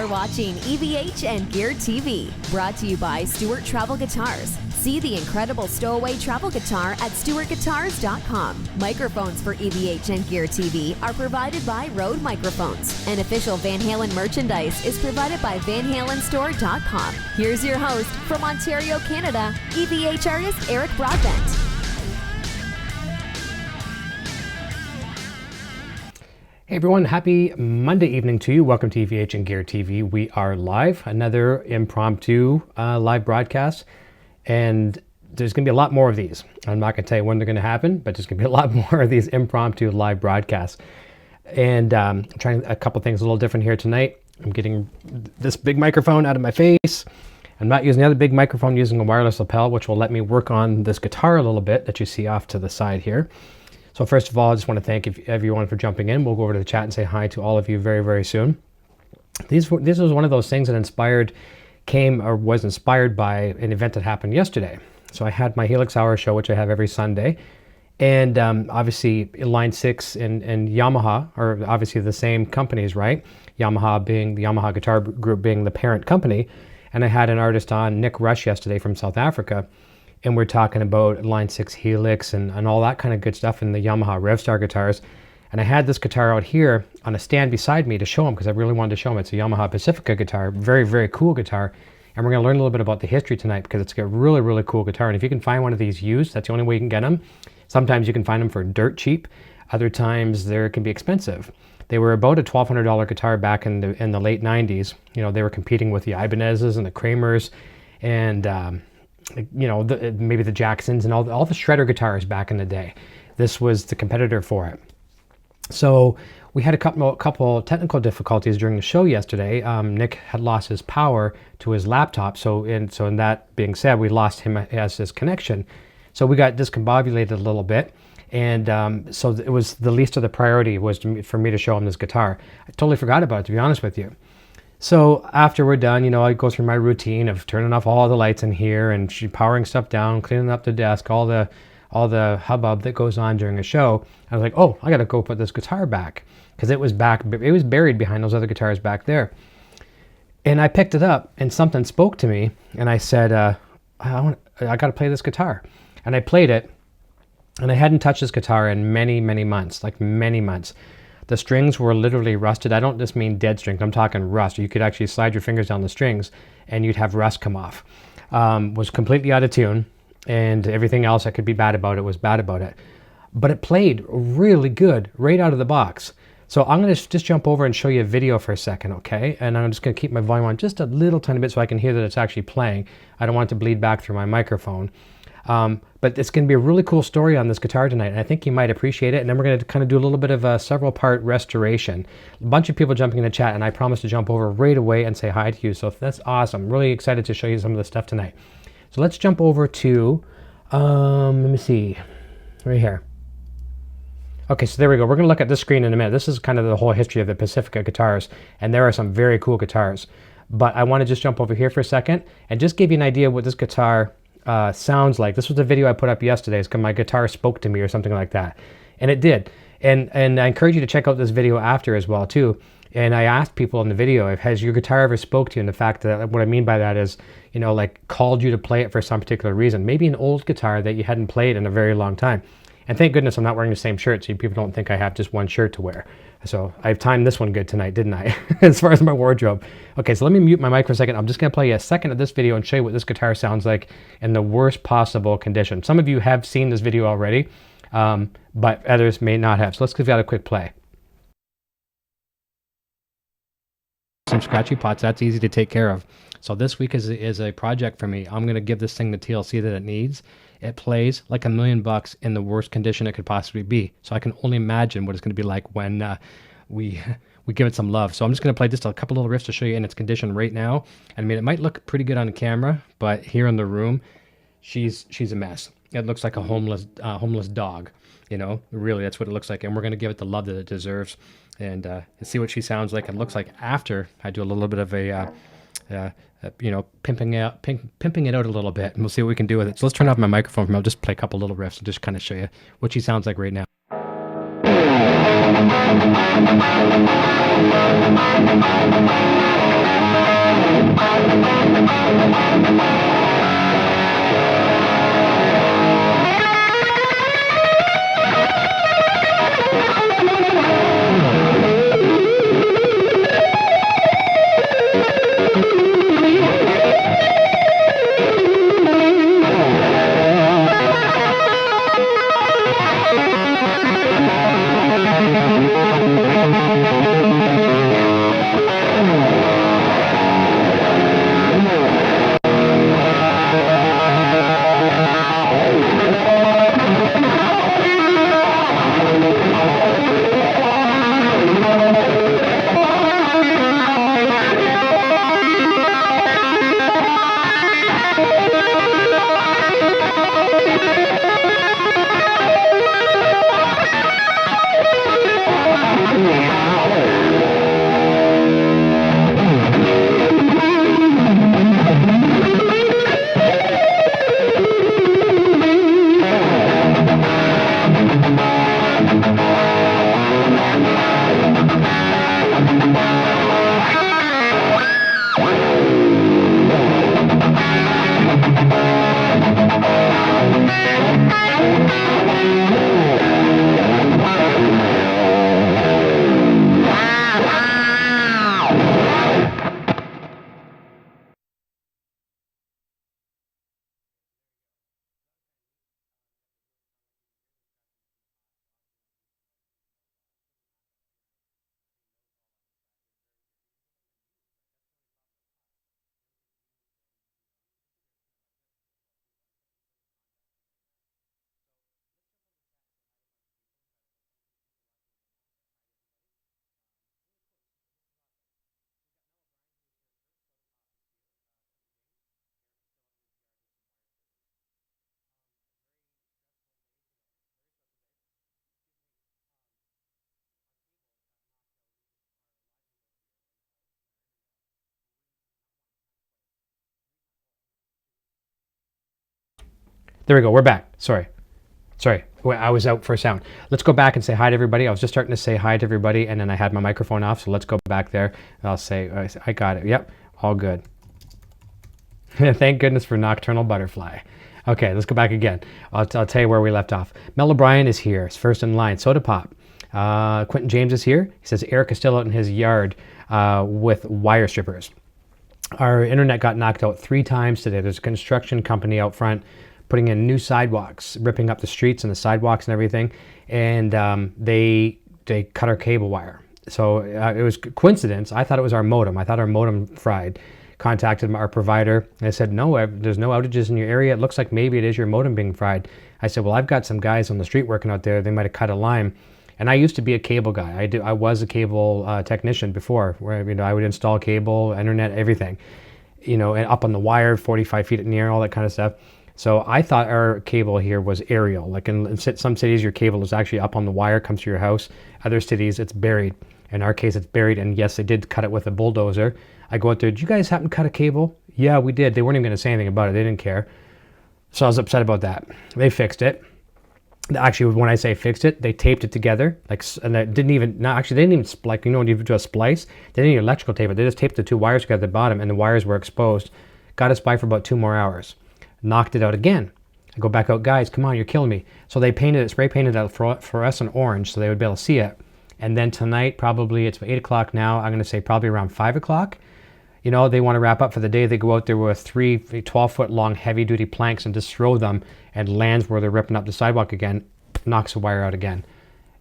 You're watching EVH and Gear TV, brought to you by Stewart Travel Guitars. See the incredible stowaway travel guitar at stewartguitars.com. Microphones for EVH and Gear TV are provided by Rode Microphones. And official Van Halen merchandise is provided by vanhalenstore.com. Here's your host from Ontario, Canada, EVH artist Eric Broadbent. Hey everyone, happy Monday evening to you. Welcome to EVH and Gear TV. We are live, another impromptu live broadcast, and there's going to be a lot more of these. I'm not going to tell you when they're going to happen, but there's going to be a lot more of these impromptu live broadcasts. And trying a couple things a little different here tonight. I'm getting this big microphone out of my face. I'm not using the other big microphone, using a wireless lapel, which will let me work on this guitar a little bit that you see off to the side here. So first of all, I just want to thank everyone for jumping in. We'll go over to the chat and say hi to all of you very, very soon. This was one of those things that was inspired by an event that happened yesterday. So I had my Helix Hour show, which I have every Sunday. And obviously Line 6 and Yamaha are obviously the same companies, right? Yamaha being the Yamaha Guitar Group being the parent company. And I had an artist on, Nick Rush, yesterday from South Africa. And we're talking about Line 6 Helix and all that kind of good stuff in the Yamaha Revstar guitars. And I had this guitar out here on a stand beside me to show him because I really wanted to show him. It's a Yamaha Pacifica guitar, very, very cool guitar. And we're going to learn a little bit about the history tonight because it's a really, really cool guitar. And if you can find one of these used, that's the only way you can get them. Sometimes you can find them for dirt cheap. Other times they can be expensive. They were about a $1,200 guitar back in the late 90s. You know, they were competing with the Ibanez's and the Kramers and maybe the Jacksons and all the shredder guitars back in the day. This was the competitor for it. So we had a couple technical difficulties during the show yesterday. Nick had lost his power to his laptop. So in that being said, we lost him as his connection. So we got discombobulated a little bit. And so it was the least of the priority was for me to show him this guitar. I totally forgot about it, to be honest with you. So after we're done, I go through my routine of turning off all the lights in here and powering stuff down, cleaning up the desk, all the hubbub that goes on during a show. I was like, oh, I got to go put this guitar back because it was buried behind those other guitars back there. And I picked it up and something spoke to me and I said, I got to play this guitar. And I played it and I hadn't touched this guitar in many, many months, like many months. The strings were literally rusted. I don't just mean dead strings. I'm talking rust. You could actually slide your fingers down the strings and you'd have rust come off. Was completely out of tune, and everything else that could be bad about it was bad about it. But it played really good right out of the box. So I'm going to just jump over and show you a video for a second, okay? And I'm just going to keep my volume on just a little tiny bit so I can hear that it's actually playing. I don't want it to bleed back through my microphone. But it's going to be a really cool story on this guitar tonight, and I think you might appreciate it. And then we're going to kind of do a little bit of a several-part restoration. A bunch of people jumping in the chat, and I promise to jump over right away and say hi to you. So that's awesome. Really excited to show you some of the stuff tonight. So let's jump over to, let me see, right here. Okay, so there we go. We're going to look at this screen in a minute. This is kind of the whole history of the Pacifica guitars, and there are some very cool guitars. But I want to just jump over here for a second and just give you an idea of what this guitar sounds like. This was a video I put up yesterday. It's because my guitar spoke to me or something like that, and it did. And I encourage you to check out this video after as well too. And I asked people in the video, has your guitar ever spoke to you? And the fact that what I mean by that is, like called you to play it for some particular reason. Maybe an old guitar that you hadn't played in a very long time. And thank goodness I'm not wearing the same shirt, so people don't think I have just one shirt to wear. So I've timed this one good tonight, didn't I? As far as my wardrobe. Okay, so let me mute my mic for a second. I'm just going to play you a second of this video and show you what this guitar sounds like in the worst possible condition. Some of you have seen this video already, but others may not have. So let's give that a quick play. Some scratchy pots, that's easy to take care of. So this week is a project for me. I'm going to give this thing the TLC that it needs. It plays like $1 million in the worst condition it could possibly be. So I can only imagine what it's going to be like when we give it some love. So I'm just going to play just a couple little riffs to show you in its condition right now. I mean, it might look pretty good on the camera, but here in the room, she's a mess. It looks like a homeless dog. Really, that's what it looks like. And we're going to give it the love that it deserves, and see what she sounds like and looks like after I do a little bit of a pimping it out a little bit, and we'll see what we can do with it. So let's turn off my microphone. I'll just play a couple little riffs and just kind of show you what she sounds like right now. There we go. We're back. Sorry. I was out for sound. Let's go back and say hi to everybody. I was just starting to say hi to everybody, and then I had my microphone off, so let's go back there. I'll say, I got it. Yep, all good. Thank goodness for Nocturnal Butterfly. Okay, let's go back again. I'll tell you where we left off. Mel O'Brien is here. He's first in line. Soda Pop. Quentin James is here. He says Eric is still out in his yard with wire strippers. Our internet got knocked out 3 times today. There's a construction company out front putting in new sidewalks, ripping up the streets and the sidewalks and everything, and they cut our cable wire. So it was coincidence. I thought it was our modem. I thought our modem fried. Contacted our provider, and I said, no, there's no outages in your area. It looks like maybe it is your modem being fried. I said, well, I've got some guys on the street working out there. They might have cut a line. And I used to be a cable guy. I was a cable technician before, where I would install cable, internet, everything, and up on the wire, 45 feet in the air, all that kind of stuff. So I thought our cable here was aerial. Like in some cities, your cable is actually up on the wire, comes to your house. Other cities, it's buried. In our case, it's buried. And yes, they did cut it with a bulldozer. I go out there, did you guys happen to cut a cable? Yeah, we did. They weren't even going to say anything about it. They didn't care. So I was upset about that. They fixed it. Actually, when I say fixed it, they taped it together. And they didn't even, when you do a splice, they didn't even electrical tape it. They just taped the 2 wires together at the bottom, and the wires were exposed. Got us by for about 2 more hours. Knocked it out again. I go back out, guys, come on, you're killing me. So they spray painted it fluorescent orange so they would be able to see it. And then tonight, probably, it's 8 o'clock now, I'm going to say probably around 5 o'clock. They want to wrap up for the day. They go out there with 3 12-foot long heavy-duty planks and just throw them, and lands where they're ripping up the sidewalk again, knocks the wire out again.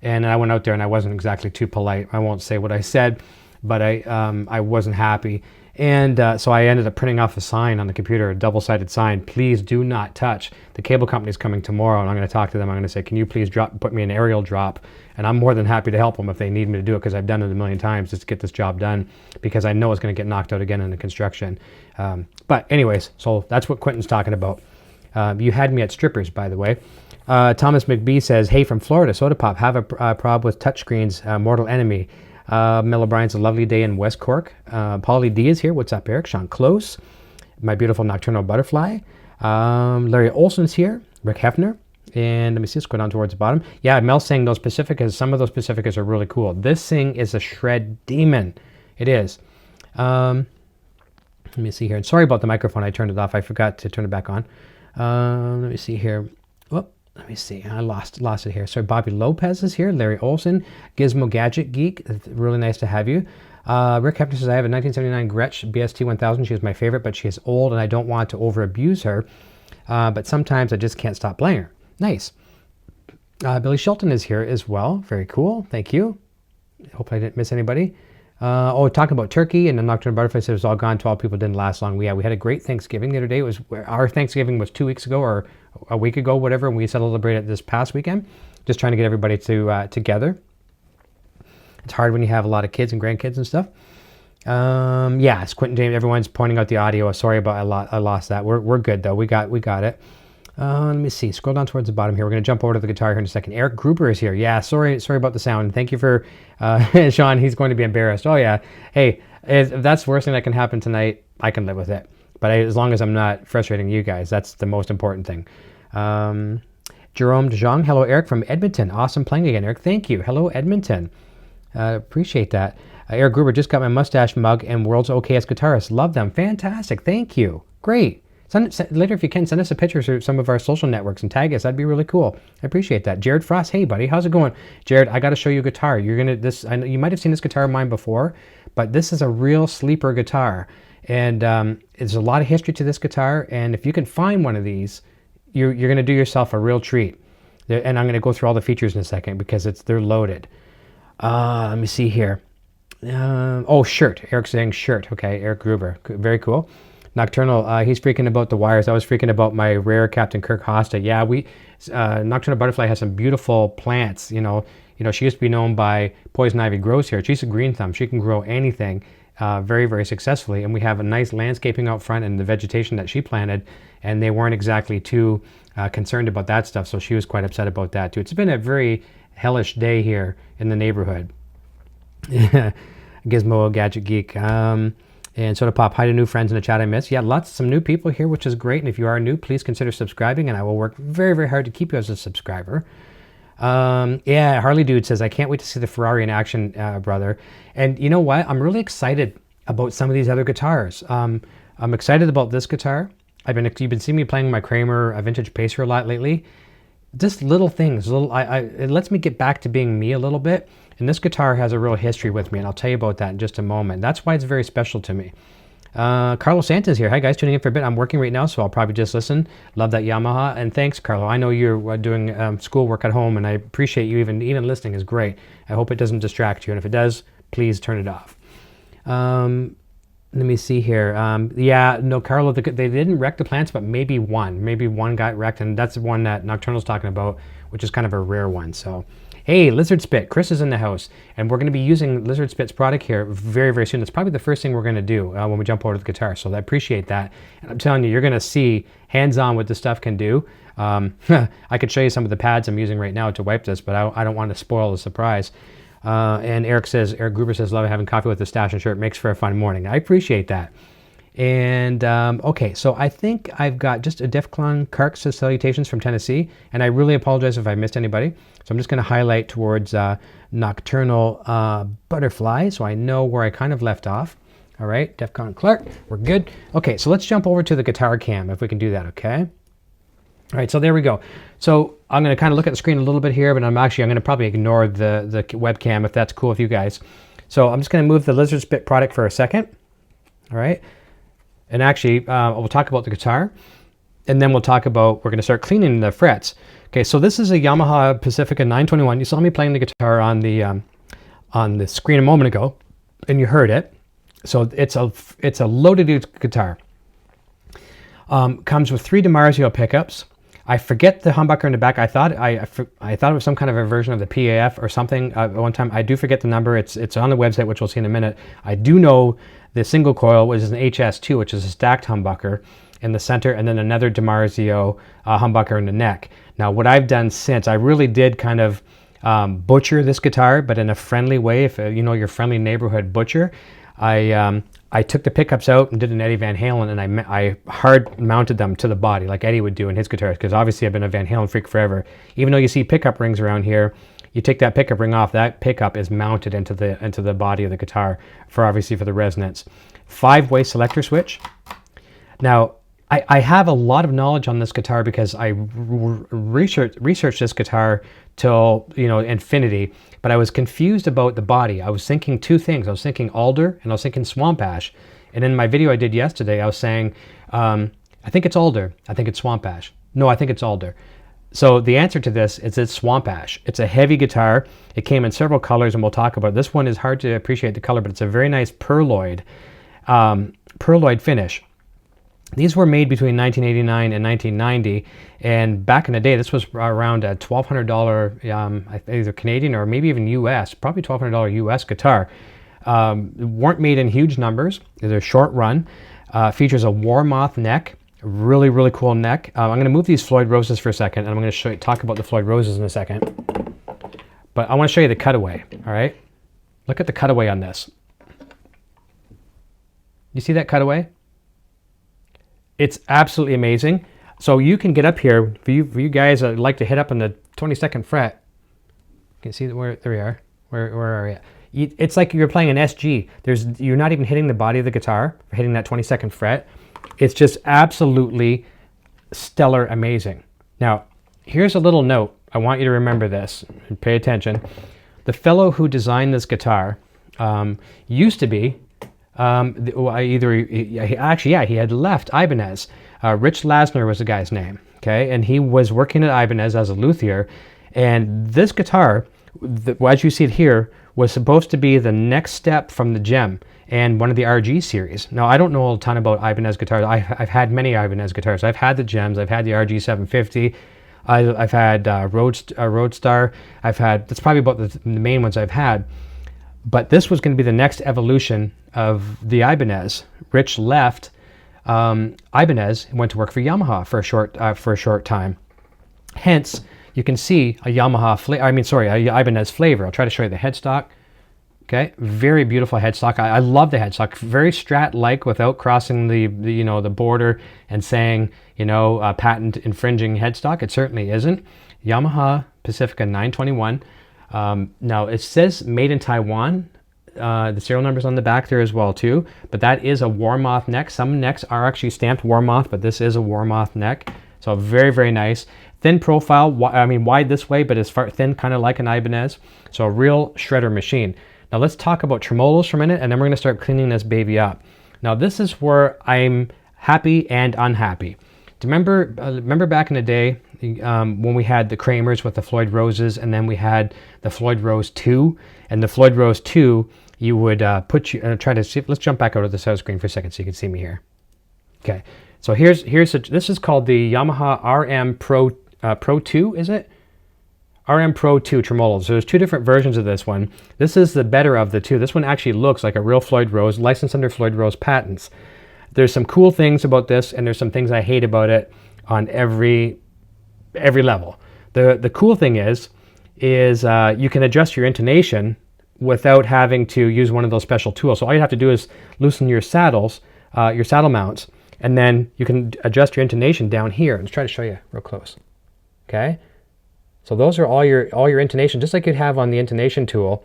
And I went out there, and I wasn't exactly too polite. I won't say what I said, but I wasn't happy. And so I ended up printing off a sign on the computer, a double-sided sign. Please do not touch. The cable company's coming tomorrow, and I'm going to talk to them. I'm going to say, can you please put me an aerial drop? And I'm more than happy to help them if they need me to do it, because I've done it a million times just to get this job done, because I know it's going to get knocked out again in the construction. But anyways, so that's what Quentin's talking about. You had me at strippers, by the way. Thomas McBee says, hey, from Florida, Soda Pop, have a problem with touchscreens, mortal enemy. Mel O'Brien's a lovely day in West Cork. Paulie D is here. What's up, Eric? Sean Close. My beautiful Nocturnal Butterfly. Larry Olson's here. Rick Hefner. And let me see, let's go down towards the bottom. Yeah, Mel's saying those Pacificas, some of those Pacificas are really cool. This thing is a shred demon. It is. Let me see here. And sorry about the microphone. I turned it off. I forgot to turn it back on. Let me see here. Whoop. Let me see. I lost it here. Sorry, Bobby Lopez is here. Larry Olson, Gizmo Gadget Geek. Really nice to have you. Rick Hefner says, I have a 1979 Gretsch BST 1000. She is my favorite, but she is old and I don't want to over abuse her. But sometimes I just can't stop playing her. Nice. Billy Shelton is here as well. Very cool. Thank you. Hope I didn't miss anybody. Talking about turkey, and the Nocturnal Butterfly said it was all gone. 12 people didn't last long. Yeah, we had a great Thanksgiving the other day. Our Thanksgiving was 2 weeks ago or a week ago, whatever, and we celebrated this past weekend. Just trying to get everybody together. It's hard when you have a lot of kids and grandkids and stuff. Yeah, it's Quentin James. Everyone's pointing out the audio. Sorry about I lost that. We're good though. We got it. Let me see. Scroll down towards the bottom here. We're going to jump over to the guitar here in a second. Eric Gruber is here. Yeah, sorry about the sound. Thank you for Sean. He's going to be embarrassed. Oh yeah. Hey, if that's the worst thing that can happen tonight, I can live with it. But as long as I'm not frustrating you guys, that's the most important thing. Jerome DeJong. Hello, Eric from Edmonton. Awesome playing again, Eric. Thank you. Hello, Edmonton. Appreciate that. Eric Gruber just got my mustache mug and World's OKS Guitarist. Love them. Fantastic. Thank you. Great. Later, if you can, send us a picture through some of our social networks and tag us. That'd be really cool. I appreciate that. Jared Frost. Hey, buddy. How's it going? Jared, I got to show you a guitar. I know you might have seen this guitar of mine before, but this is a real sleeper guitar. And there's a lot of history to this guitar. And if you can find one of these, you're going to do yourself a real treat. And I'm going to go through all the features in a second because they're loaded. Let me see here. Shirt. Eric's saying shirt. Okay, Eric Gruber. Very cool. Nocturnal, he's freaking about the wires. I was freaking about my rare Captain Kirk Hosta. Yeah, Nocturnal Butterfly has some beautiful plants. You know, she used to be known by Poison Ivy grows here. She's a green thumb. She can grow anything very, very successfully. And we have a nice landscaping out front and the vegetation that she planted. And they weren't exactly too concerned about that stuff. So she was quite upset about that too. It's been a very hellish day here in the neighborhood. Gizmo Gadget Geek. And Soda Pop, hi to new friends in the chat I miss. Yeah, some new people here, which is great. And if you are new, please consider subscribing, and I will work very, very hard to keep you as a subscriber. Yeah, Harley Dude says, I can't wait to see the Ferrari in action, brother. And you know what? I'm really excited about some of these other guitars. I'm excited about this guitar. You've been seeing me playing my Kramer Vintage Pacer a lot lately. Just little things. It lets me get back to being me a little bit. And this guitar has a real history with me, and I'll tell you about that in just a moment. That's why it's very special to me. Carlo Santin is here. Hi guys, tuning in for a bit. I'm working right now, so I'll probably just listen. Love that Yamaha, and thanks, Carlo. I know you're doing schoolwork at home, and I appreciate you even listening is great. I hope it doesn't distract you, and if it does, please turn it off. Let me see here. Yeah, no, Carlo, they didn't wreck the plants, but maybe one got wrecked, and that's the one that Nocturnal's talking about, which is kind of a rare one. So. Hey, Lizard Spit, Chris is in the house, and we're going to be using Lizard Spit's product here very, very soon. That's probably the first thing we're going to do when we jump over to the guitar, so I appreciate that. And I'm telling you, you're going to see hands-on what this stuff can do. I could show you some of the pads I'm using right now to wipe this, but I don't want to spoil the surprise. And Eric Gruber says, love having coffee with the stash and shirt. Makes for a fun morning. I appreciate that. And okay, so I think I've got just a Defcon Kark says salutations from Tennessee, and I really apologize if I missed anybody. So I'm just going to highlight towards Nocturnal Butterfly, so I know where I kind of left off. All right, Defcon Clark, we're good. Okay, so let's jump over to the guitar cam if we can do that. Okay. All right, so there we go. So I'm going to kind of look at the screen a little bit here, but I'm going to probably ignore the webcam if that's cool with you guys. So I'm just going to move the Lizard Spit product for a second. All right. And actually, we'll talk about the guitar, and then we're going to start cleaning the frets. Okay, so this is a Yamaha Pacifica 921. You saw me playing the guitar on the screen a moment ago, and you heard it. So it's a loaded guitar. Comes with 3 DiMarzio pickups. I forget the humbucker in the back. I thought it was some kind of a version of the PAF or something. One time, I do forget the number. It's on the website, which we'll see in a minute. I do know the single coil, which is an HS2, which is a stacked humbucker in the center, and then another DiMarzio humbucker in the neck. Now, what I've done since, I really did kind of butcher this guitar, but in a friendly way. If you know your friendly neighborhood butcher, I took the pickups out and did an Eddie Van Halen, and I hard mounted them to the body like Eddie would do in his guitars, because obviously I've been a Van Halen freak forever. Even though you see pickup rings around here, you take that pickup ring off, that pickup is mounted into the body of the guitar for the resonance. 5-way selector switch. Now, I have a lot of knowledge on this guitar because I researched this guitar till, you know, infinity, but I was confused about the body. I was thinking two things. I was thinking alder and I was thinking swamp ash. And in my video I did yesterday, I was saying, I think it's alder. I think it's swamp ash. No, I think it's alder. So the answer to this is it's swamp ash. It's a heavy guitar. It came in several colors, and we'll talk about it. This one is hard to appreciate the color, but it's a very nice pearloid finish. These were made between 1989 and 1990, and back in the day, this was around a $1,200 either Canadian or maybe even US, probably $1,200 US guitar. Weren't made in huge numbers. They're short run. Features a war moth neck. Really, really cool neck. I'm going to move these Floyd Roses for a second, and I'm going to talk about the Floyd Roses in a second. But I want to show you the cutaway, all right? Look at the cutaway on this. You see that cutaway? It's absolutely amazing. So you can get up here, for you guys that like to hit up on the 22nd fret. You can see where, there we are. Where are you? It's like you're playing an SG. You're not even hitting the body of the guitar, hitting that 22nd fret. It's just absolutely stellar amazing. Now, here's a little note. I want you to remember this and pay attention. The fellow who designed this guitar used to be, he had left Ibanez. Rich Lasner was the guy's name, okay? And he was working at Ibanez as a luthier. And this guitar, as you see it here, was supposed to be the next step from the Gem and one of the RG series. Now, I don't know a ton about Ibanez guitars. I've had many Ibanez guitars. I've had the Gems. I've had the RG 750. I've had Roadstar. That's probably about the main ones I've had. But this was going to be the next evolution of the Ibanez. Rich left Ibanez and went to work for Yamaha for a short time. Hence, you can see a Ibanez flavor. I'll try to show you the headstock. Okay, very beautiful headstock. I love the headstock. Very Strat-like without crossing the border and saying, patent infringing headstock. It certainly isn't. Yamaha Pacifica 921. Now it says made in Taiwan. The serial number's on the back there as well too. But that is a Warmoth neck. Some necks are actually stamped Warmoth, but this is a Warmoth neck. So very, very nice. Thin profile. Wide this way, but as far thin, kind of like an Ibanez. So a real shredder machine. Now let's talk about tremolos for a minute, and then we're going to start cleaning this baby up. Now this is where I'm happy and unhappy. Do you remember back in the day when we had the Kramers with the Floyd Roses, and then we had the Floyd Rose 2, and the Floyd Rose 2, you would try to see. Let's jump back out of the side screen for a second so you can see me here. Okay, so this is called the Yamaha RM Pro 2, is it? RM Pro 2 tremolos. So there's two different versions of this one. This is the better of the two. This one actually looks like a real Floyd Rose, licensed under Floyd Rose patents. There's some cool things about this, and there's some things I hate about it on every level. The cool thing is you can adjust your intonation without having to use one of those special tools. So all you have to do is loosen your saddle mounts, and then you can adjust your intonation down here. Let's try to show you real close. Okay. So those are all your intonation, just like you'd have on the intonation tool.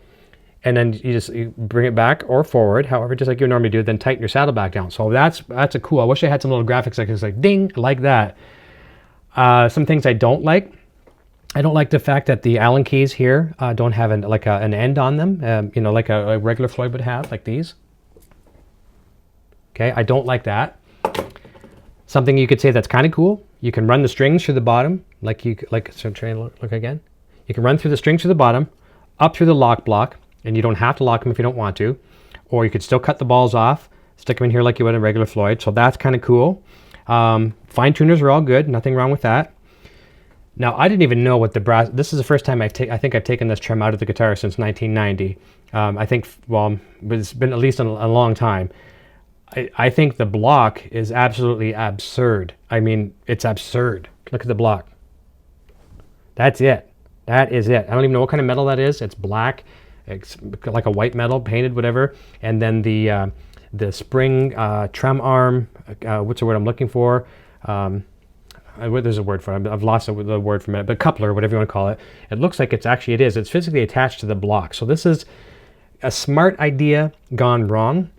And then you bring it back or forward, however, just like you normally do, then tighten your saddle back down. So that's a cool. I wish I had some little graphics like this, like ding, like that. Some things I don't like. I don't like the fact that the Allen keys here don't have an end on them, like a regular Floyd would have, like these. Okay, I don't like that. Something you could say that's kind of cool. You can run the strings through the bottom, so try and look again. You can run through the strings through the bottom, up through the lock block, and you don't have to lock them if you don't want to. Or you could still cut the balls off, stick them in here like you would a regular Floyd. So that's kind of cool. Fine tuners are all good, nothing wrong with that. Now, I didn't even know what the brass, this is the first time I think I've taken this trim out of the guitar since 1990. It's been at least a long time. I think the block is absolutely absurd. I mean, it's absurd. Look at the block. That's it. That is it. I don't even know what kind of metal that is. It's black. It's like a white metal, painted, whatever. And then the spring trem arm, what's the word I'm looking for? There's a word for it. I've lost the word for a minute, but coupler, whatever you want to call it. It looks like it is. It's physically attached to the block. So this is a smart idea gone wrong.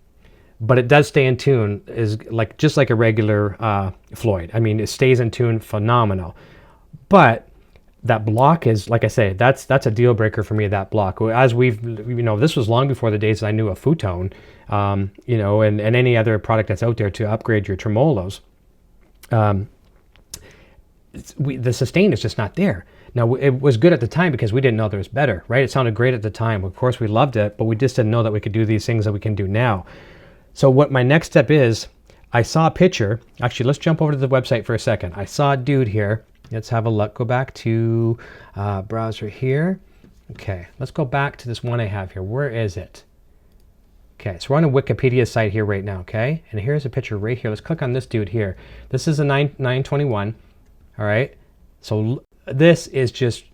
but it does stay in tune, is like just like a regular Floyd. I mean, it stays in tune phenomenal. But that block is, like I say, that's a deal breaker for me, that block. As we've, this was long before the days that I knew a Futone, and any other product that's out there to upgrade your tremolos. The sustain is just not there. Now, it was good at the time because we didn't know there was better, right? It sounded great at the time. Of course, we loved it, but we just didn't know that we could do these things that we can do now. So what my next step is, I saw a picture. Actually, let's jump over to the website for a second. I saw a dude here. Let's have a look. Go back to browser here. Okay, let's go back to this one I have here. Where is it? Okay, so we're on a Wikipedia site here right now, okay? And here's a picture right here. Let's click on this dude here. This is a 921, all right? So this is just,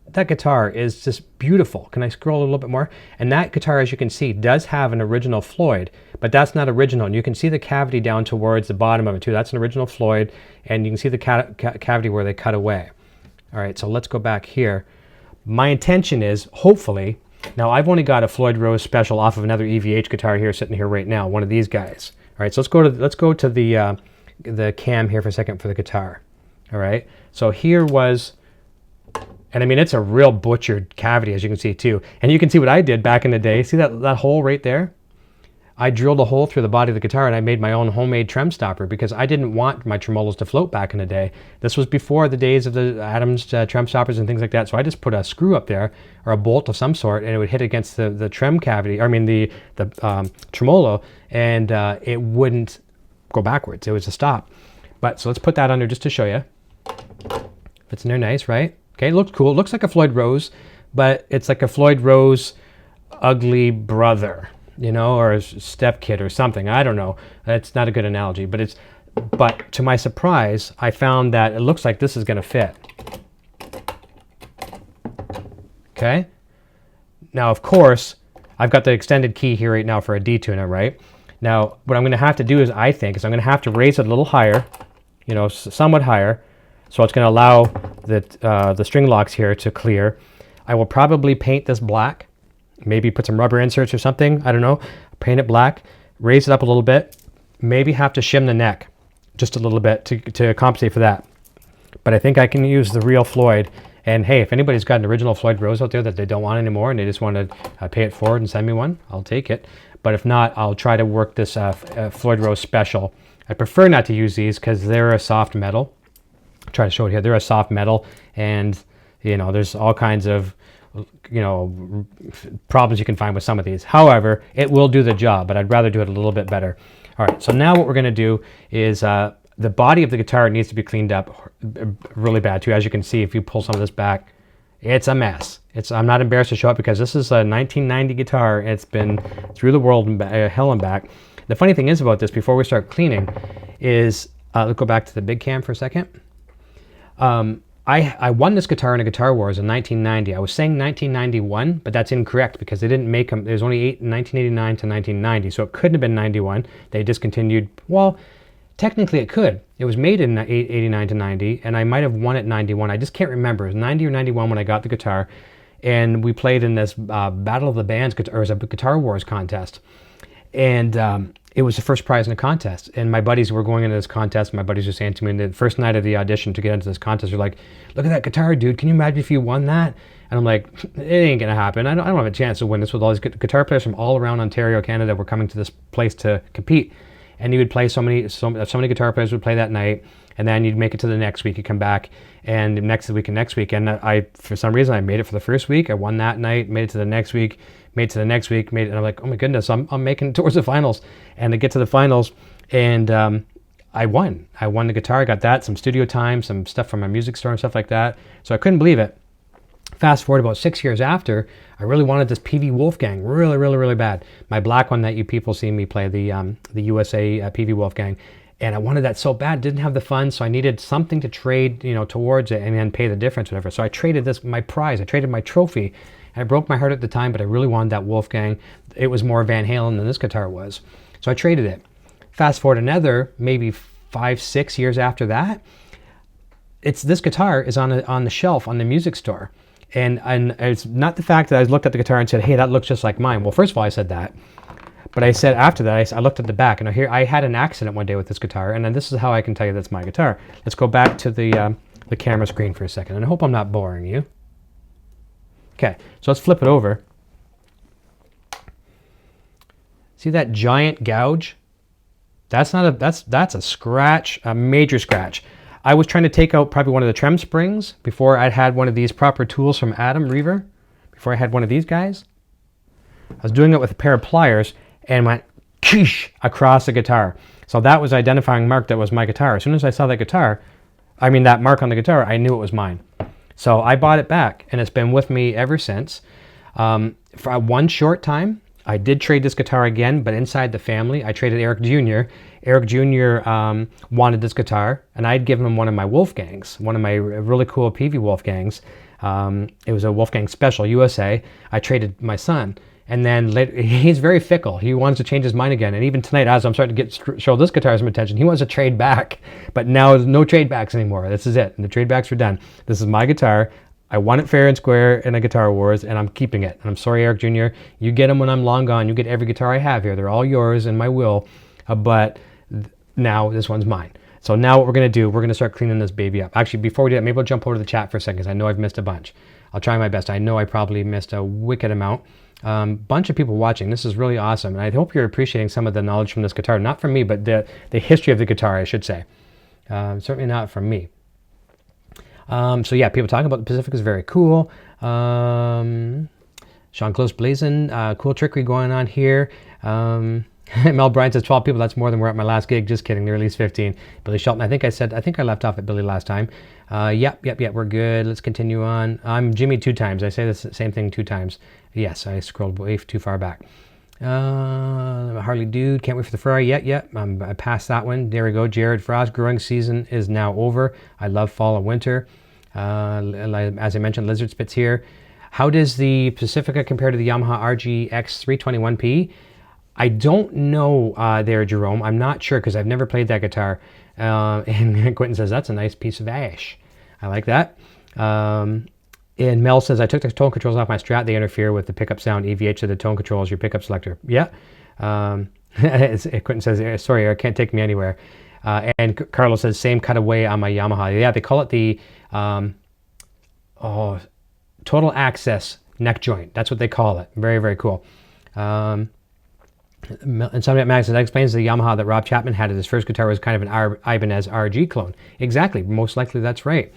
that guitar is just beautiful. Can I scroll a little bit more? And that guitar, as you can see, does have an original Floyd, but that's not original. And you can see the cavity down towards the bottom of it too. That's an original Floyd, and you can see the cavity where they cut away. All right, so let's go back here. My intention is, hopefully, now I've only got a Floyd Rose Special off of another EVH guitar here, sitting here right now, one of these guys. All right, so let's go to the cam here for a second for the guitar. All right, so here was, and I mean, it's a real butchered cavity, as you can see too. And you can see what I did back in the day. See that hole right there? I drilled a hole through the body of the guitar and I made my own homemade trem stopper because I didn't want my tremolos to float back in the day. This was before the days of the Adams trem stoppers and things like that. So I just put a screw up there or a bolt of some sort, and it would hit against the trem cavity, the tremolo, and it wouldn't go backwards. It was a stop. But so let's put that under just to show you. Fits in there nice, right? Okay, it looks cool. It looks like a Floyd Rose, but it's like a Floyd Rose ugly brother, or a step kid or something. I don't know. That's not a good analogy, but to my surprise, I found that it looks like this is going to fit. Okay. Now, of course, I've got the extended key here right now for a D-tuner, right? Now, what I'm going to have to do is I'm going to have to raise it a little higher, somewhat higher. So it's going to allow the string locks here to clear. I will probably paint this black, maybe put some rubber inserts or something, I don't know. Paint it black, raise it up a little bit, maybe have to shim the neck just a little bit to compensate for that. But I think I can use the real Floyd. And hey, if anybody's got an original Floyd Rose out there that they don't want anymore and they just want to pay it forward and send me one, I'll take it. But if not, I'll try to work this Floyd Rose Special. I prefer not to use these because they're a soft metal. Try to show it here. They're a soft metal, and there's all kinds of problems you can find with some of these. However, it will do the job, but I'd rather do it a little bit better. All right, so now what we're going to do is the body of the guitar needs to be cleaned up really bad too. As you can see, if you pull some of this back, it's a mess. I'm not embarrassed to show it because this is a 1990 guitar. It's been through the world and hell and back. The funny thing is about this, before we start cleaning, is let's go back to the big cam for a second. I won this guitar in a Guitar Wars in 1990. I was saying 1991, but that's incorrect because they didn't make them. There's only 1989 to 1990, so it couldn't have been 91. They discontinued. Well, technically it could. It was made in 89 to 90, and I might have won it 91. I just can't remember. It was 90 or 91 when I got the guitar, and we played in this Battle of the Bands, or it was a Guitar Wars contest, and it was the first prize in the contest. And my buddies were going into this contest. My buddies were saying to me, the first night of the audition to get into this contest, they're like, look at that guitar, dude. Can you imagine if you won that? And I'm like, it ain't going to happen. I don't have a chance to win this with all these guitar players from all around Ontario, Canada were coming to this place to compete. And you would play so many guitar players would play that night. And then you'd make it to the next week. You come back, and next week and next week. And I, for some reason, I made it for the first week. I won that night, made it to the next week, made it to the next week, and I'm like, oh my goodness, I'm making it towards the finals. And I get to the finals, and I won. I won the guitar. I got that, some studio time, some stuff from my music store and stuff like that. So I couldn't believe it. Fast forward about 6 years after, I really wanted this PV Wolfgang, really, really, really bad. My black one that you people see me play, the USA PV Wolfgang. And I wanted that so bad, didn't have the funds, so I needed something to trade, towards it and then pay the difference, whatever. So I traded my prize, I traded my trophy. And it broke my heart at the time, but I really wanted that Wolfgang. It was more Van Halen than this guitar was. So I traded it. Fast forward another, maybe 5-6 years after that, this guitar is on the shelf on the music store. And it's not the fact that I looked at the guitar and said, hey, that looks just like mine. Well, first of all, I said that. But I said after that, I looked at the back, and I had an accident one day with this guitar, and then this is how I can tell you that's my guitar. Let's go back to the camera screen for a second, and I hope I'm not boring you. Okay, so let's flip it over. See that giant gouge? That's not a that's a scratch, a major scratch. I was trying to take out probably one of the trem springs before I had one of these proper tools from Adam Reaver, before I had one of these guys. I was doing it with a pair of pliers and went koosh across the guitar. So that was identifying mark that was my guitar. As soon as I saw that guitar, I mean that mark on the guitar, I knew it was mine. So I bought it back, and it's been with me ever since. For one short time, I did trade this guitar again, but inside the family. I traded Eric Jr. Eric Jr. Wanted this guitar, and I'd given him one of my Wolfgangs, one of my really cool PV Wolfgangs. It was a Wolfgang Special USA. I traded my son. And then later, he's very fickle. He wants to change his mind again. And even tonight, as I'm starting to show this guitar some attention, he wants to trade back. But now there's no trade backs anymore. This is it. And the trade backs are done. This is my guitar. I won it fair and square in a Guitar Wars, and I'm keeping it. And I'm sorry, Eric Jr. You get them when I'm long gone. You get every guitar I have here. They're all yours in my will. But now this one's mine. So now what we're going to do, we're going to start cleaning this baby up. Actually, before we do that, maybe I'll jump over to the chat for a second, because I know I've missed a bunch. I'll try my best. I know I probably missed a wicked amount. Bunch of people watching. This is really awesome, and I hope you're appreciating some of the knowledge from this guitar. Not from me, but the history of the guitar, I should say. Certainly not from me. So yeah, people talking about the Pacifica is very cool. Sean Close Blazing, cool trickery going on here. Mel Bryan says 12 people. That's more than we're at my last gig. Just kidding. They're at least 15. Billy Shelton. I think I left off at Billy last time. Yep. We're good. Let's continue on. I'm Jimmy 2 times. I say the same thing 2 times. Yes, I scrolled way too far back. Harley Dude. Can't wait for the Ferrari. Yep. I passed that one. There we go. Jared Frost. Growing season is now over. I love fall and winter. As I mentioned, Lizard Spits here. How does the Pacifica compare to the Yamaha RGX 321P? I don't know there, Jerome. I'm not sure, because I've never played that guitar. And Quentin says, that's a nice piece of ash. I like that. And Mel says, I took the tone controls off my Strat. They interfere with the pickup sound. EVH of the tone controls, your pickup selector. Yeah. Quentin says, sorry, I can't take me anywhere. And Carlos says, same cutaway on my Yamaha. Yeah, they call it the total access neck joint. That's what they call it. Very, very cool. And somebody at Mag says, that explains the Yamaha that Rob Chapman had as his first guitar was kind of an Ibanez RG clone. Exactly. Most likely that's right.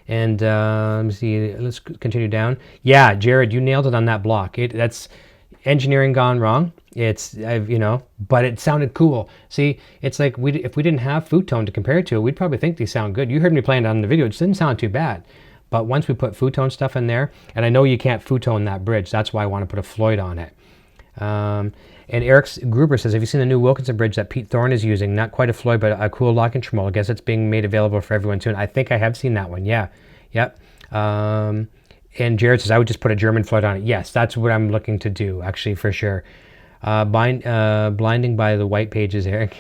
And let me see. Let's continue down. Yeah, Jared, you nailed it on that block. That's engineering gone wrong. But it sounded cool. See, it's like if we didn't have Food-Tone to compare it to, we'd probably think these sound good. You heard me playing it on the video. It didn't sound too bad. But once we put Food-Tone stuff in there, and I know you can't Food-Tone that bridge. That's why I want to put a Floyd on it. And Eric Gruber says, have you seen the new Wilkinson bridge that Pete Thorne is using? Not quite a Floyd, but a cool lock and tremolo. I guess it's being made available for everyone soon. I think I have seen that one. Yeah. Yep. And Jared says, I would just put a German Floyd on it. Yes, that's what I'm looking to do, actually, for sure. Blinding by the white pages, Eric.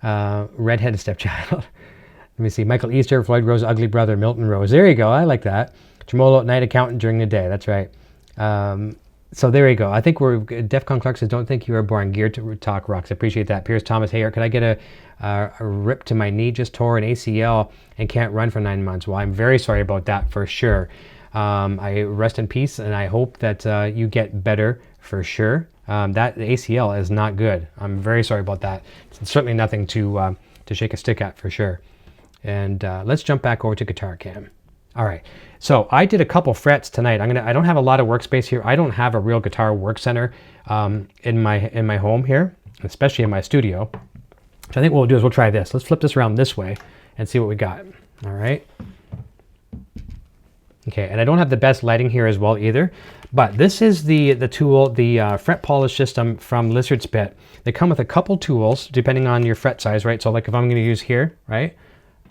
Redheaded stepchild. Let me see. Michael Easter, Floyd Rose, ugly brother, Milton Rose. There you go. I like that. Tremolo at night, accountant during the day. That's right. So there you go. I think we're Defcon Clark says, don't think you are boring. Gear to Talk rocks. I appreciate that. Pierce Thomas, hey, could I get a rip to my knee? Just tore an ACL and can't run for 9 months. Well, I'm very sorry about that for sure. I rest in peace, and I hope that you get better for sure. That ACL is not good. I'm very sorry about that. It's certainly nothing to shake a stick at for sure. And let's jump back over to Guitar Cam. All right, so I did a couple frets tonight. I don't have a lot of workspace here. I don't have a real guitar work center in my home here, especially in my studio. So I think what we'll do is we'll try this. Let's flip this around this way and see what we got. All right. Okay, and I don't have the best lighting here as well either, but this is the tool, the fret polish system from Lizard Spit. They come with a couple tools depending on your fret size, right? So like if I'm going to use here, right?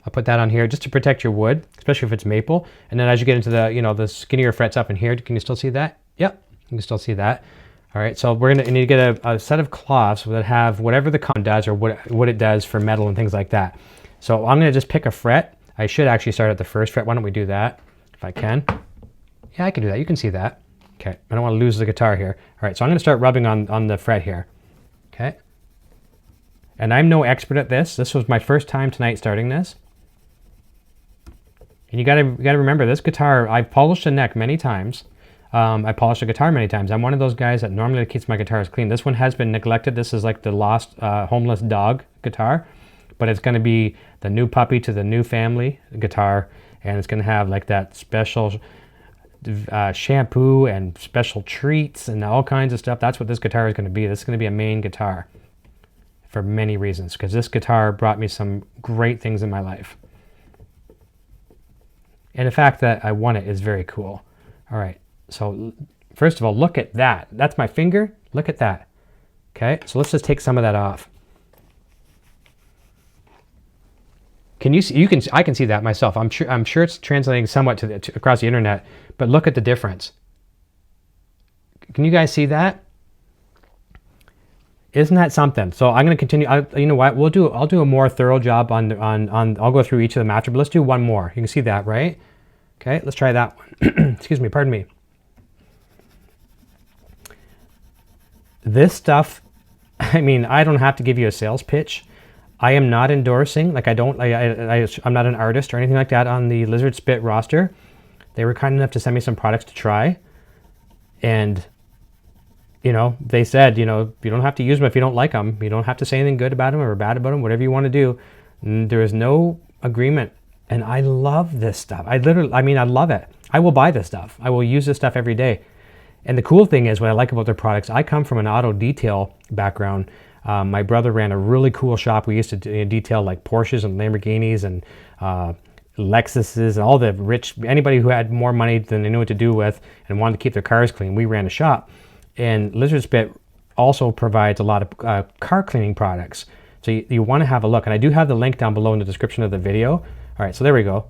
I'll put that on here just to protect your wood, especially if it's maple. And then as you get into the, the skinnier frets up in here, can you still see that? Yep, you can still see that. All right, so we're gonna need to get a set of cloths that have whatever the con does or what it does for metal and things like that. So I'm gonna just pick a fret. I should actually start at the first fret. Why don't we do that if I can? Yeah, I can do that. You can see that. Okay, I don't want to lose the guitar here. All right, so I'm gonna start rubbing on the fret here. Okay. And I'm no expert at this. This was my first time tonight starting this. And you gotta remember, this guitar, I've polished the neck many times. I polished the guitar many times. I'm one of those guys that normally keeps my guitars clean. This one has been neglected. This is like the lost homeless dog guitar, but it's going to be the new puppy to the new family guitar, and it's going to have like that special shampoo and special treats and all kinds of stuff. That's what this guitar is going to be. This is going to be a main guitar for many reasons, because this guitar brought me some great things in my life. And the fact that I won it is very cool. All right. So first of all, look at that. That's my finger. Look at that. Okay, so let's just take some of that off. Can you see? I can see that myself. I'm sure it's translating somewhat to across the internet, but look at the difference. Can you guys see that? Isn't that something? So I'm going to continue. You know what? I'll do a more thorough job on. I'll go through each of the matches, but let's do one more. You can see that, right? Okay, let's try that one. Excuse me. Pardon me. This stuff, I mean, I don't have to give you a sales pitch. I am not endorsing, like I'm not an artist or anything like that on the Lizard Spit roster. They were kind enough to send me some products to try. And, you know, they said, you know, you don't have to use them if you don't like them. You don't have to say anything good about them or bad about them, whatever you want to do. There is no agreement. And I love this stuff. I love it. I will buy this stuff. I will use this stuff every day. And the cool thing is, what I like about their products, I come from an auto detail background. My brother ran a really cool shop. We used to detail like Porsches and Lamborghinis and Lexuses and all the rich, anybody who had more money than they knew what to do with and wanted to keep their cars clean. We ran a shop. And Lizard Spit also provides a lot of car cleaning products. So you want to have a look. And I do have the link down below in the description of the video. All right, so there we go.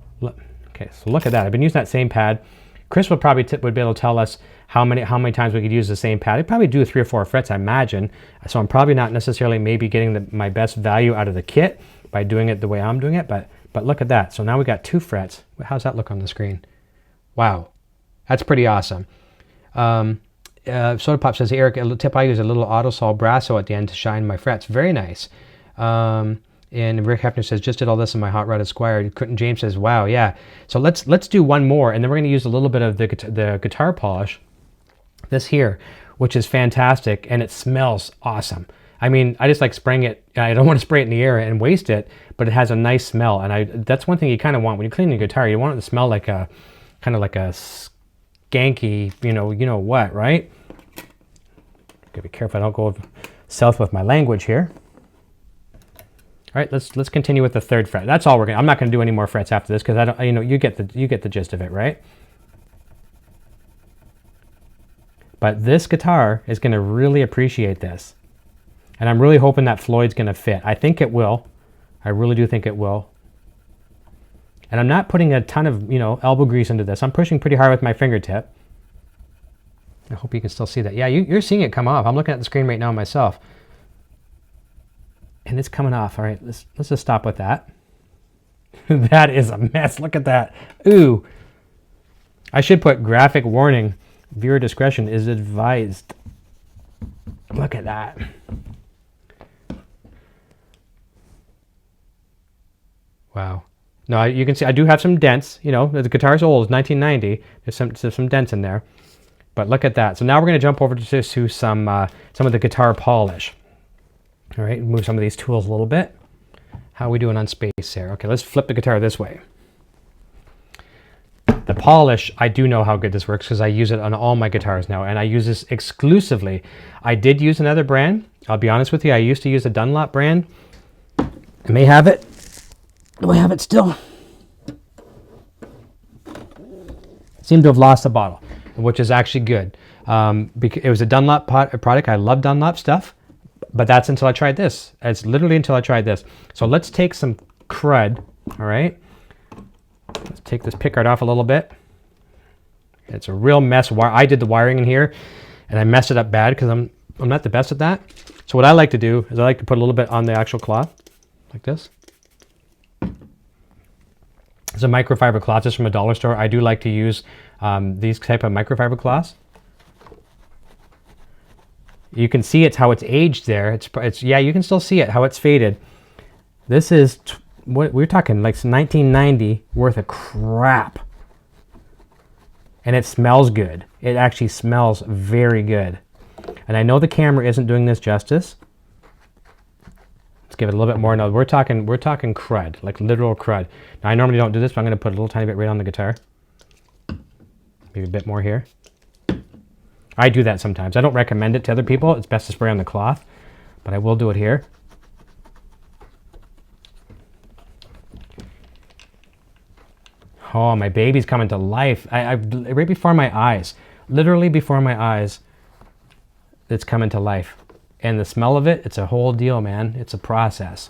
Okay, so look at that. I've been using that same pad. Chris would probably would be able to tell us how many times we could use the same pad. I'd probably do 3 or 4 frets, I imagine. So I'm probably not necessarily maybe getting my best value out of the kit by doing it the way I'm doing it, but look at that. So now we got 2 frets. How's that look on the screen? Wow, that's pretty awesome. Soda Pop says, Eric, a tip I use a little Autosol Brasso at the end to shine my frets. Very nice. And Rick Hefner says, just did all this in my Hot Rod Esquire. James says, wow, yeah. So let's do one more, and then we're going to use a little bit of the guitar polish, this here, which is fantastic, and it smells awesome. I mean, I just like spraying it. I don't want to spray it in the air and waste it, but it has a nice smell, and that's one thing you kind of want when you clean your guitar. You want it to smell like a kind of like a skanky, you know what, right? Gotta be careful I don't go south with my language here. All right, let's continue with the 3rd fret. That's all we're gonna. I'm not gonna do any more frets after this because I don't. You get the gist of it, right? But this guitar is gonna really appreciate this, and I'm really hoping that Floyd's gonna fit. I think it will. I really do think it will. And I'm not putting a ton of elbow grease into this. I'm pushing pretty hard with my fingertip. I hope you can still see that. Yeah, you're seeing it come off. I'm looking at the screen right now myself. And it's coming off. All right, let's just stop with that. That is a mess. Look at that. Ooh. I should put graphic warning. Viewer discretion is advised. Look at that. Wow. No, you can see I do have some dents. The guitar's old. It's 1990. There's some dents in there. But look at that. So now we're going to jump over to some of the guitar polish. All right, move some of these tools a little bit. How are we doing on space here? Okay, let's flip the guitar this way. The polish, I do know how good this works because I use it on all my guitars now, and I use this exclusively. I did use another brand. I'll be honest with you. I used to use a Dunlop brand. I may have it. Do I have it still? Seem to have lost the bottle, which is actually good. Because it was a Dunlop product. I love Dunlop stuff. But that's until I tried this. It's literally until I tried this. So let's take some crud, all right? Let's take this pickguard off a little bit. It's a real mess. I did the wiring in here, and I messed it up bad because I'm not the best at that. So what I like to do is I like to put a little bit on the actual cloth, like this. It's a microfiber cloth. It's from a dollar store. I do like to use these type of microfiber cloths. You can see it's how it's aged there. It's yeah, you can still see it, how it's faded. This is, what we're talking like 1990 worth of crap. And it smells good. It actually smells very good. And I know the camera isn't doing this justice. Let's give it a little bit more. No, we're talking crud, like literal crud. Now I normally don't do this, but I'm going to put a little tiny bit right on the guitar. Maybe a bit more here. I do that sometimes. I don't recommend it to other people. It's best to spray on the cloth, but I will do it here. Oh, my baby's coming to life. Right before my eyes, literally before my eyes, it's coming to life. And the smell of it, it's a whole deal, man. It's a process.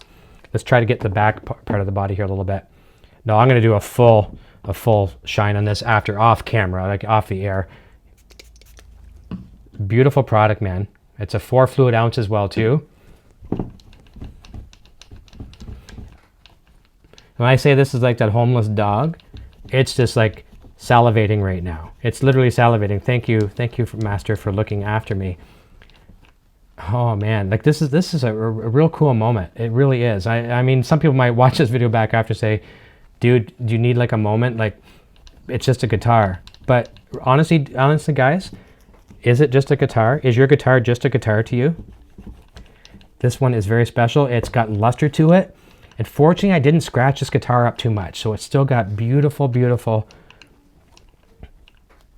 Let's try to get the back part of the body here a little bit. No, I'm going to do a full shine on this after, off camera, like off the air. Beautiful product, man. It's a 4 fluid ounce as well, too. When I say this is like that homeless dog, it's just like salivating right now. It's literally salivating. Thank you, Master, for looking after me. Oh man, like this is a real cool moment. It really is. I mean, some people might watch this video back after say, dude, do you need like a moment? Like, it's just a guitar. But honestly, guys, is it just a guitar? Is your guitar just a guitar to you? This one is very special. It's got luster to it. And fortunately, I didn't scratch this guitar up too much. So it's still got beautiful, beautiful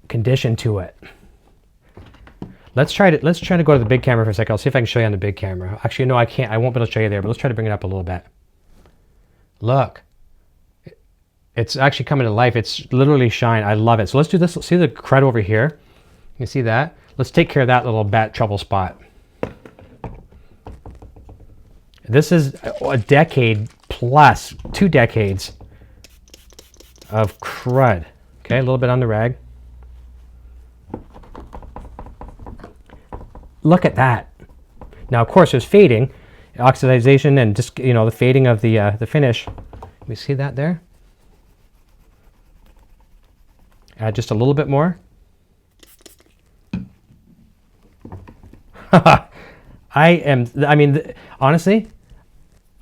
condition to it. Let's try to go to the big camera for a second. I'll see if I can show you on the big camera. Actually, no, I can't. I won't be able to show you there, but let's try to bring it up a little bit. Look. It's actually coming to life. It's literally shine. I love it. So let's do this. See the crud over here? You see that? Let's take care of that little bat trouble spot. This is a decade plus, 2 decades of crud. Okay, a little bit on the rag. Look at that. Now, of course, there's fading, oxidization, and just, you know, the fading of the finish. We see that there? Add just a little bit more. Honestly,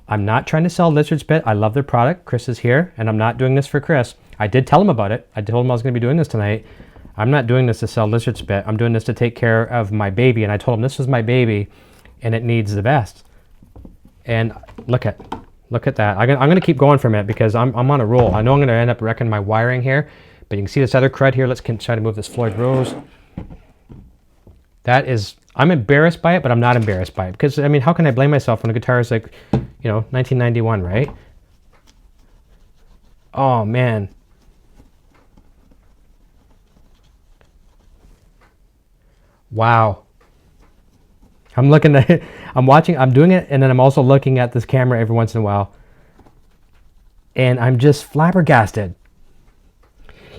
I'm not trying to sell Lizard Spit. I love their product. Chris is here, and I'm not doing this for Chris. I did tell him about it. I told him I was going to be doing this tonight. I'm not doing this to sell Lizard Spit. I'm doing this to take care of my baby, and I told him this is my baby, and it needs the best. And look at that. I'm going to keep going for a minute because I'm on a roll. I know I'm going to end up wrecking my wiring here, but you can see this other crud here. Let's try to move this Floyd Rose. That is, I'm embarrassed by it, but I'm not embarrassed by it. Because, I mean, how can I blame myself when a guitar is like, you know, 1991, right? Oh, man. Wow. I'm looking at it. I'm watching, I'm doing it, and then I'm also looking at this camera every once in a while. And I'm just flabbergasted.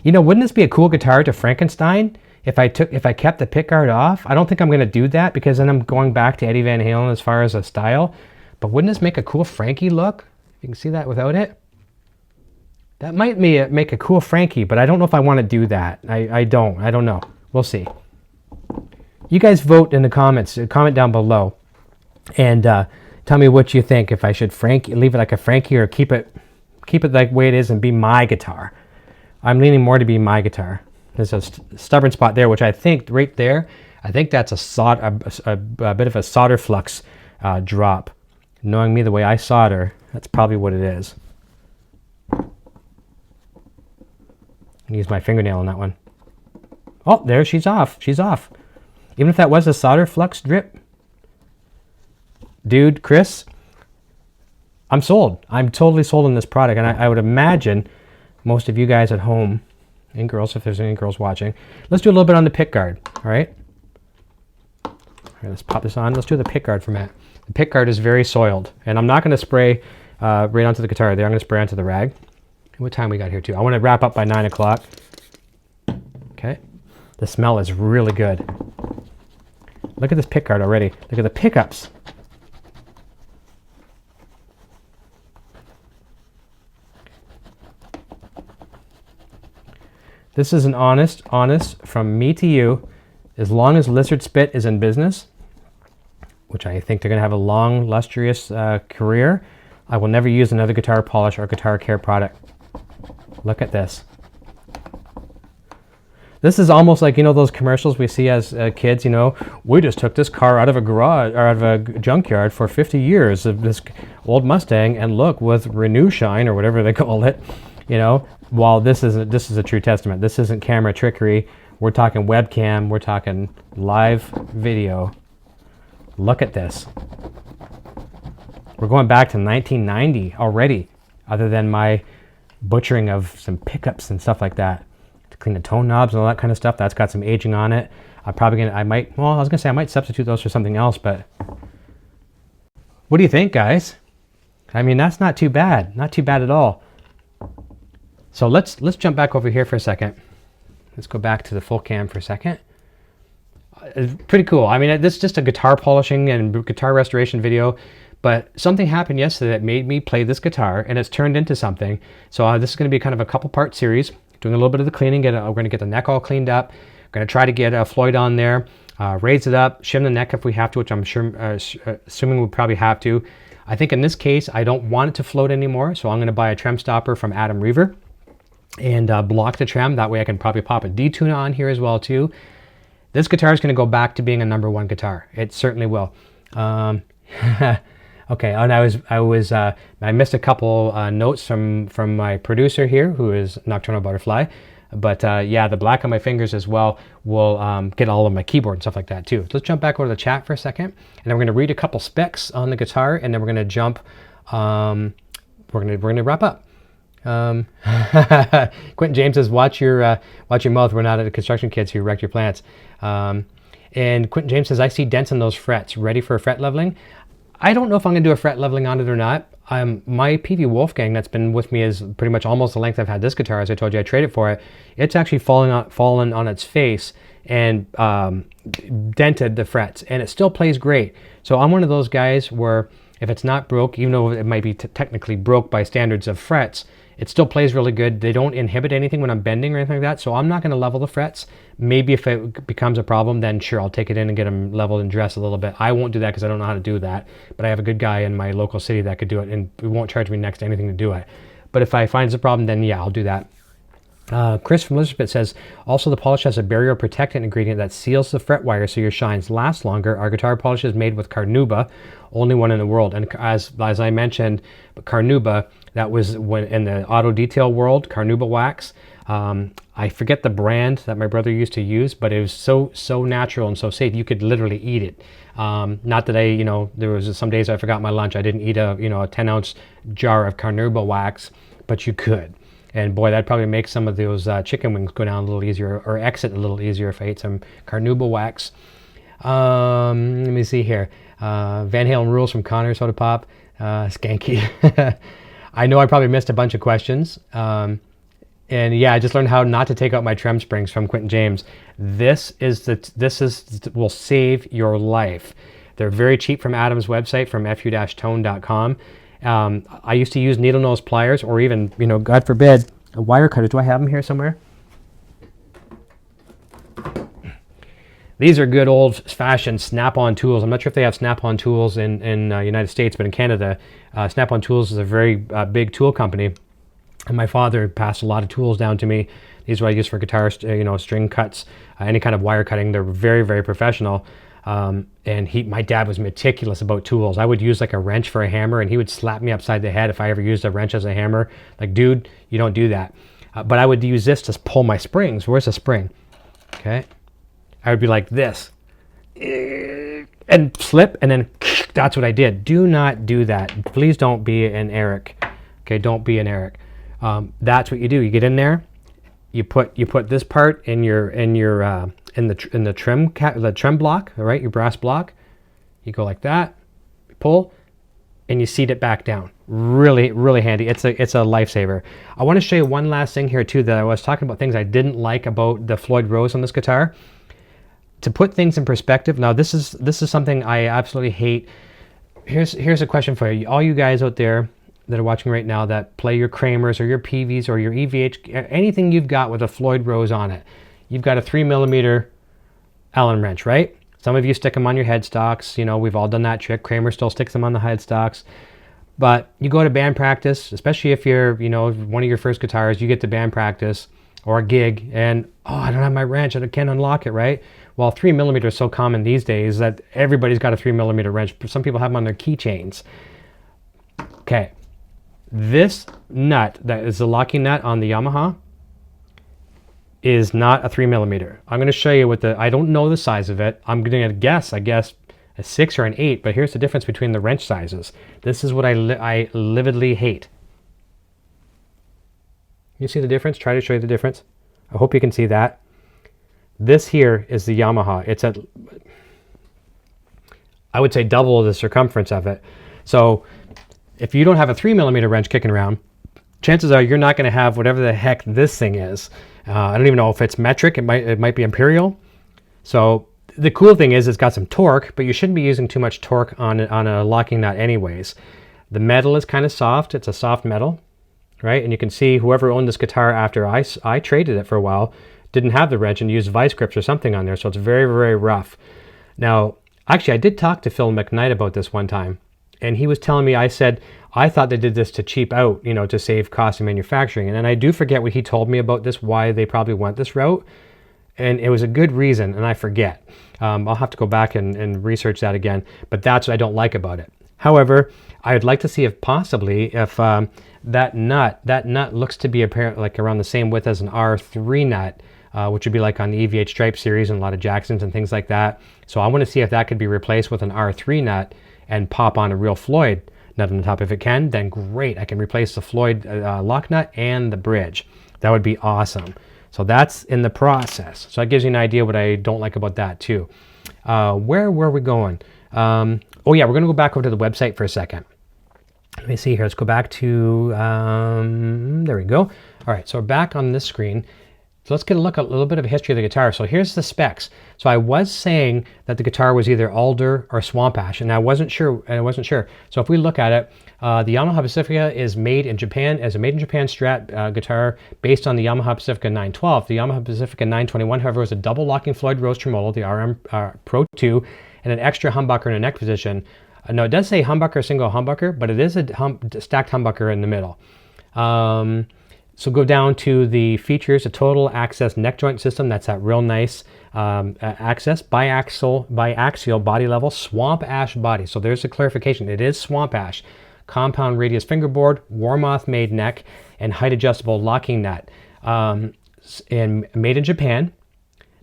You know, wouldn't this be a cool guitar to Frankenstein? If I kept the pickguard off? I don't think I'm going to do that because then I'm going back to Eddie Van Halen as far as a style. But wouldn't this make a cool Frankie look? You can see that without it. That might make a cool Frankie, but I don't know if I want to do that. I don't know. We'll see. You guys vote in the comments. Comment down below. And tell me what you think. If I should leave it like a Frankie or keep it like the way it is and be my guitar. I'm leaning more to be my guitar. There's a stubborn spot there, which I think right there, I think that's a bit of a solder flux drop. Knowing me the way I solder, that's probably what it is. Use my fingernail on that one. Oh, there, she's off. She's off. Even if that was a solder flux drip. Dude, Chris, I'm sold. I'm totally sold on this product. And I would imagine most of you guys at home, and girls, if there's any girls watching, let's do a little bit on the pick guard, all right? All right, let's pop this on. Let's do the pick guard for Matt. The pick guard is very soiled, and I'm not going to spray right onto the guitar there. I'm going to spray onto the rag. What time we got here, too? I want to wrap up by 9 o'clock. Okay. The smell is really good. Look at this pick guard already. Look at the pickups. This is an honest from me to you. As long as Lizard Spit is in business, which I think they're going to have a long, lustrous career. I will never use another guitar polish or guitar care product. Look at this. This is almost like, you know, those commercials we see as kids, you know, we just took this car out of a garage or out of a junkyard for 50 years of this old Mustang, and look, with Renew Shine or whatever they call it, you know. While this is a true testament. This isn't camera trickery. We're talking webcam, we're talking live video. Look at this. We're going back to 1990 already, other than my butchering of some pickups and stuff like that. To clean the tone knobs and all that kind of stuff, that's got some aging on it. I might substitute those for something else, but what do you think, guys? I mean, that's not too bad. Not too bad at all. So let's jump back over here for a second. Let's go back to the full cam for a second. It's pretty cool. I mean, this is just a guitar polishing and guitar restoration video, but something happened yesterday that made me play this guitar, and it's turned into something. So this is going to be kind of a couple part series, doing a little bit of the cleaning. We're going to get the neck all cleaned up. We're going to try to get a Floyd on there, raise it up, shim the neck if we have to, which I'm sure, assuming we'll probably have to. I think in this case, I don't want it to float anymore, so I'm going to buy a trem stopper from Adam Reaver and block the trem. That way I can probably pop a D-tune on here as well too. This guitar is going to go back to being a #1 guitar. It certainly will. Okay, and I missed a couple notes from my producer here, who is Nocturnal Butterfly. But yeah, the black on my fingers as well will get all of my keyboard and stuff like that too. So let's jump back over to the chat for a second, and then we're going to read a couple specs on the guitar, and then we're going to jump. We're going to wrap up. Quentin James says, watch your mouth. We're not at the construction kids who wrecked your plants. And Quentin James says, I see dents in those frets. Ready for a fret leveling? I don't know if I'm going to do a fret leveling on it or not. My PV Wolfgang that's been with me is pretty much almost the length I've had this guitar. As I told you, I traded for it. It's actually fallen on its face and dented the frets, and it still plays great. So I'm one of those guys where if it's not broke, even though it might be technically broke by standards of frets, it still plays really good. They don't inhibit anything when I'm bending or anything like that, so I'm not going to level the frets. Maybe if it becomes a problem, then sure, I'll take it in and get them leveled and dressed a little bit. I won't do that because I don't know how to do that, but I have a good guy in my local city that could do it, and it won't charge me next to anything to do it. But if I find it's a problem, then yeah, I'll do that. Chris from Elizabeth says, also the polish has a barrier protectant ingredient that seals the fret wire so your shines last longer. Our guitar polish is made with Carnauba, only one in the world. And as I mentioned, Carnauba, that was when in the auto detail world, Carnauba wax. I forget the brand that my brother used to use, but it was so natural and so safe. You could literally eat it. Not that there was some days I forgot my lunch. I didn't eat a 10-ounce jar of Carnauba wax, but you could. And boy, that'd probably make some of those chicken wings go down a little easier, or exit a little easier if I ate some Carnauba wax. Let me see here. Van Halen rules from Connor Soda Pop. Skanky. I know I probably missed a bunch of questions. And yeah, I just learned how not to take out my trem springs from Quentin James. This will save your life. They're very cheap from Adam's website, from fu-tone.com. I used to use needle nose pliers, or even, God forbid, a wire cutter. Do I have them here somewhere? These are good old-fashioned Snap-on tools. I'm not sure if they have Snap-on tools in United States, but in Canada, Snap-on Tools is a very big tool company. And my father passed a lot of tools down to me. These are what I use for guitar, string cuts, any kind of wire cutting. They're very, very professional. And my dad was meticulous about tools. I would use like a wrench for a hammer, and he would slap me upside the head if I ever used a wrench as a hammer. Like, dude, you don't do that. But I would use this to pull my springs. Where's the spring? Okay. I would be like this and slip, and then that's what I did. Do not do that. Please don't be an Eric. Okay, don't be an Eric. That's what you do. You get in there. You put this part in the trim block, all right, your brass block. You go like that, you pull, and you seat it back down. Really, really handy. It's a lifesaver. I want to show you one last thing here too, that I was talking about things I didn't like about the Floyd Rose on this guitar. To put things in perspective, now this is something I absolutely hate. Here's a question for you, all you guys out there that are watching right now that play your Kramers or your PVs or your EVH, anything you've got with a Floyd Rose on it. You've got a 3mm Allen wrench, right? Some of you stick them on your headstocks. You know, we've all done that trick. Kramer still sticks them on the headstocks. But you go to band practice, especially if you're, you know, one of your first guitars, you get to band practice or a gig and, oh, I don't have my wrench, I can't unlock it, right? Well, 3mm is so common these days that everybody's got a 3mm wrench. Some people have them on their keychains. Okay, this nut that is the locking nut on the Yamaha is not a 3mm. I'm going to show you what I don't know the size of it. I'm going to guess, I guess, a 6 or an 8, but here's the difference between the wrench sizes. This is what I lividly hate. You see the difference? Try to show you the difference. I hope you can see that. This here is the Yamaha. It's at, I would say, double the circumference of it. So if you don't have a 3mm wrench kicking around, chances are you're not going to have whatever the heck this thing is. I don't even know if it's metric. It might be imperial. So the cool thing is it's got some torque, but you shouldn't be using too much torque on a locking nut anyways. The metal is kind of soft. It's a soft metal, right? And you can see whoever owned this guitar after I traded it for a while didn't have the wrench and used vice grips or something on there, so it's very, very rough. Now, actually, I did talk to Phil McKnight about this one time, and he was telling me, I said, I thought they did this to cheap out, you know, to save cost in manufacturing. And then I do forget what he told me about this, why they probably went this route. And it was a good reason, and I forget. I'll have to go back and research that again, but that's what I don't like about it. However, I would like to see if possibly, if that nut looks to be apparently like around the same width as an R3 nut, which would be like on the EVH Stripe series and a lot of Jacksons and things like that. So I want to see if that could be replaced with an R3 nut and pop on a real Floyd nut on the top. If it can, then great. I can replace the Floyd lock nut and the bridge. That would be awesome. So that's in the process. So that gives you an idea what I don't like about that too. Where were we going? Oh yeah, we're going to go back over to the website for a second. Let me see here. Let's go back to, there we go. All right, so we're back on this screen. So let's get a look at a little bit of a history of the guitar. So here's the specs. So I was saying that the guitar was either alder or swamp ash, and I wasn't sure. So if we look at it, the Yamaha Pacifica is made in Japan as a made-in-Japan Strat guitar based on the Yamaha Pacifica 912. The Yamaha Pacifica 921, however, was a double locking Floyd Rose tremolo, the RM Pro 2, and an extra humbucker in a neck position. No, it does say humbucker, single humbucker, but it is a stacked humbucker in the middle. So go down to the features, a total access neck joint system. That's that real nice access, biaxial body level, swamp ash body. So there's the clarification. It is swamp ash. Compound radius fingerboard, Warmoth made neck, and height adjustable locking nut. And made in Japan.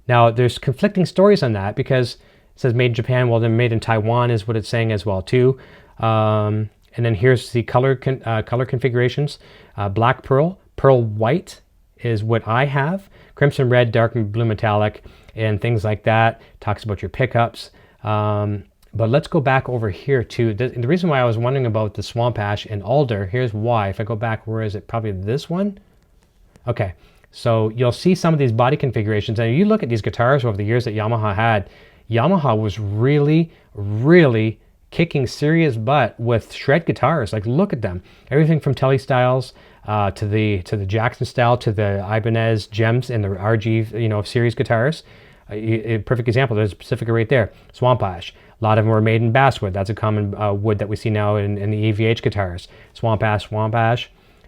Now there's conflicting stories on that because it says made in Japan. Well, then made in Taiwan is what it's saying as well too. And then here's the color configurations. Black pearl. Pearl white is what I have. Crimson red, dark blue metallic, and things like that. Talks about your pickups. But let's go back over here too. The reason why I was wondering about the swamp ash and alder, here's why. If I go back, where is it? Probably this one? Okay, so you'll see some of these body configurations. And you look at these guitars over the years that Yamaha had. Yamaha was really, really kicking serious butt with shred guitars. Like, look at them. Everything from Telly styles to the Jackson style to the Ibanez Gems and the RG series guitars. A perfect example. There's a Pacifica right there. Swamp ash. A lot of them were made in basswood. That's a common wood that we see now in the EVH guitars. Swamp ash.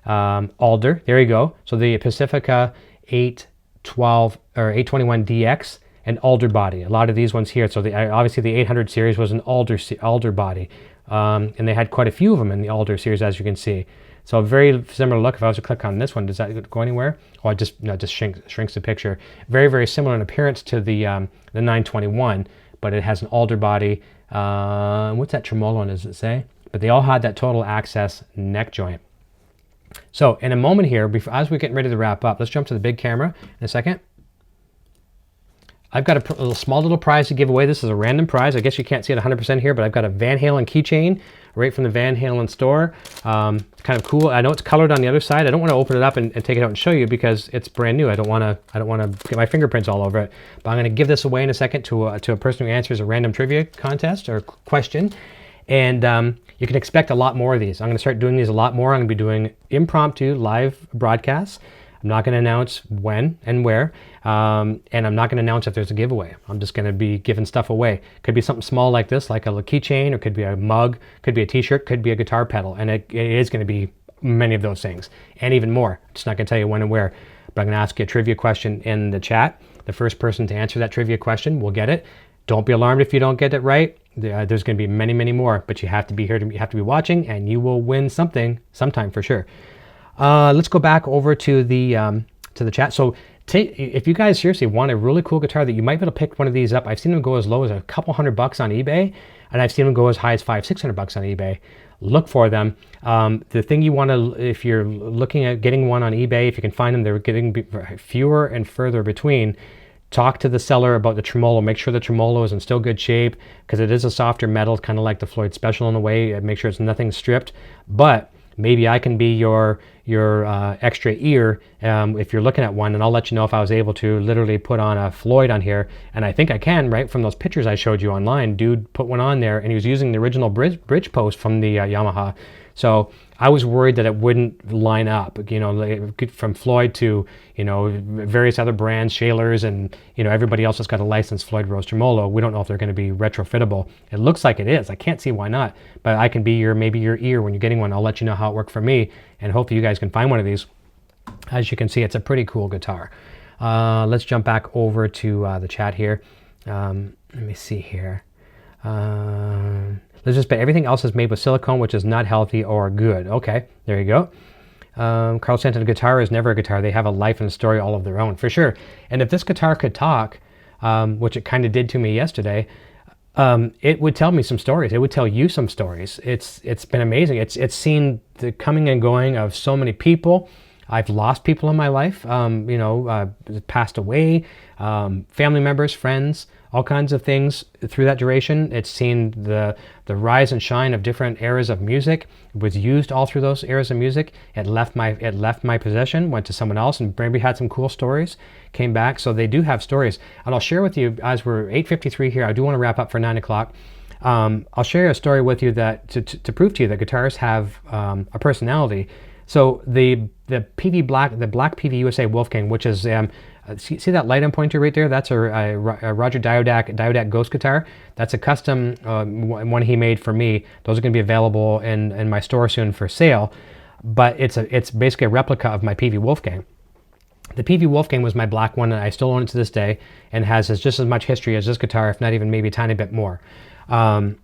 Alder. There you go. So the Pacifica 812 or 821 DX. An alder body. A lot of these ones here. So obviously the 800 series was an alder body, and they had quite a few of them in the alder series, as you can see. So a very similar look. If I was to click on this one, does that go anywhere? Oh, it just shrinks the picture. Very, very similar in appearance to the 921, but it has an alder body. What's that tremolo? Does it say? But they all had that total access neck joint. So in a moment here, as we're getting ready to wrap up, let's jump to the big camera in a second. I've got a small little prize to give away. This is a random prize. I guess you can't see it 100% here, but I've got a Van Halen keychain right from the Van Halen store. It's kind of cool. I know it's colored on the other side. I don't want to open it up and take it out and show you because it's brand new. I don't want to get my fingerprints all over it. But I'm going to give this away in a second to a person who answers a random trivia contest or question. And you can expect a lot more of these. I'm going to start doing these a lot more. I'm going to be doing impromptu live broadcasts. I'm not going to announce when and where, and I'm not going to announce if there's a giveaway. I'm just going to be giving stuff away. Could be something small like this, like a keychain, or could be a mug, could be a t-shirt, could be a guitar pedal, and it is going to be many of those things, and even more. I'm just not going to tell you when and where, but I'm going to ask you a trivia question in the chat. The first person to answer that trivia question will get it. Don't be alarmed if you don't get it right. There's going to be many, many more, but you have to be here, you have to be watching, and you will win something sometime for sure. Let's go back over to the chat. So if you guys seriously want a really cool guitar that you might be able to pick one of these up, I've seen them go as low as a couple $100 on eBay, and I've seen them go as high as $500-600 on eBay. Look for them. The thing you want to, if you're looking at getting one on eBay, if you can find them, they're getting fewer and further between. Talk to the seller about the tremolo. Make sure the tremolo is in still good shape, because it is a softer metal, kind of like the Floyd Special in a way. Make sure it's nothing stripped. But maybe I can be your extra ear if you're looking at one, and I'll let you know if I was able to literally put on a Floyd on here. And I think I can, right from those pictures I showed you online. Dude put one on there, and he was using the original bridge post from the Yamaha. So I was worried that it wouldn't line up, from Floyd to, various other brands, Shaler's, and, everybody else has got a licensed Floyd Rose tremolo. We don't know if they're going to be retrofittable. It looks like it is. I can't see why not, but I can be maybe your ear when you're getting one. I'll let you know how it worked for me, and hopefully you guys can find one of these. As you can see, it's a pretty cool guitar. Let's jump back over to the chat here. Let me see here. Let's just bet everything else is made with silicone, which is not healthy or good. Okay, there you go. Carl Santin, a guitar is never a guitar. They have a life and a story all of their own, for sure. And if this guitar could talk, which it kind of did to me yesterday, it would tell me some stories. It would tell you some stories. It's been amazing. It's seen the coming and going of so many people. I've lost people in my life, passed away, family members, friends, all kinds of things through that duration. It's seen the rise and shine of different eras of music. It was used all through those eras of music. It left my possession, went to someone else, and maybe had some cool stories, came back. So they do have stories. And I'll share with you, as we're 8:53 here, I do want to wrap up for 9 o'clock. I'll share a story with you that to prove to you that guitars have a personality. So the black PV USA Wolfgang, which is see that light I'm pointing to right there? That's a Roger Diodak Ghost guitar. That's a custom one he made for me. Those are going to be available in my store soon for sale. But it's basically a replica of my PV Wolfgang. The PV Wolfgang was my black one, and I still own it to this day, and has just as much history as this guitar, if not even maybe a tiny bit more. That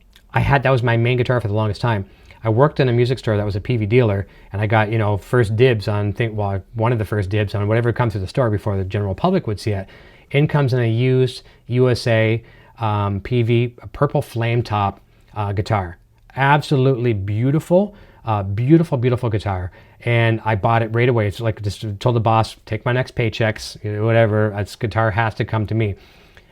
was my main guitar for the longest time. I worked in a music store that was a PV dealer, and I got, first dibs on, one of the first dibs on whatever comes through the store before the general public would see it. In comes in a used USA PV purple flame top guitar. Absolutely beautiful, beautiful guitar. And I bought it right away. It's like, just told the boss, take my next paychecks, whatever, this guitar has to come to me.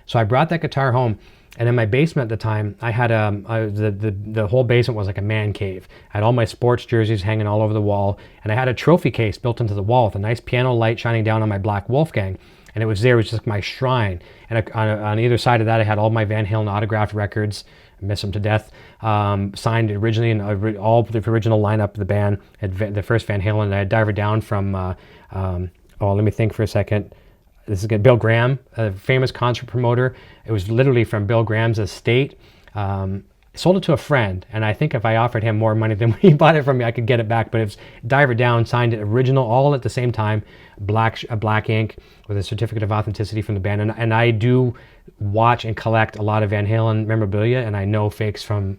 So I brought that guitar home. And in my basement at the time, I had the whole basement was like a man cave. I had all my sports jerseys hanging all over the wall, and I had a trophy case built into the wall with a nice piano light shining down on my black Wolfgang. And it was just like my shrine. And on either side of that, I had all my Van Halen autographed records. I miss them to death. Signed originally in all the original lineup of the band. The first Van Halen. I had Diver Down from, let me think for a second. This is Bill Graham, a famous concert promoter. It was literally from Bill Graham's estate. Sold it to a friend, and I think if I offered him more money than when he bought it from me, I could get it back. But it was Diver Down, signed it original, all at the same time, black ink with a certificate of authenticity from the band. And I do watch and collect a lot of Van Halen memorabilia, and I know fakes from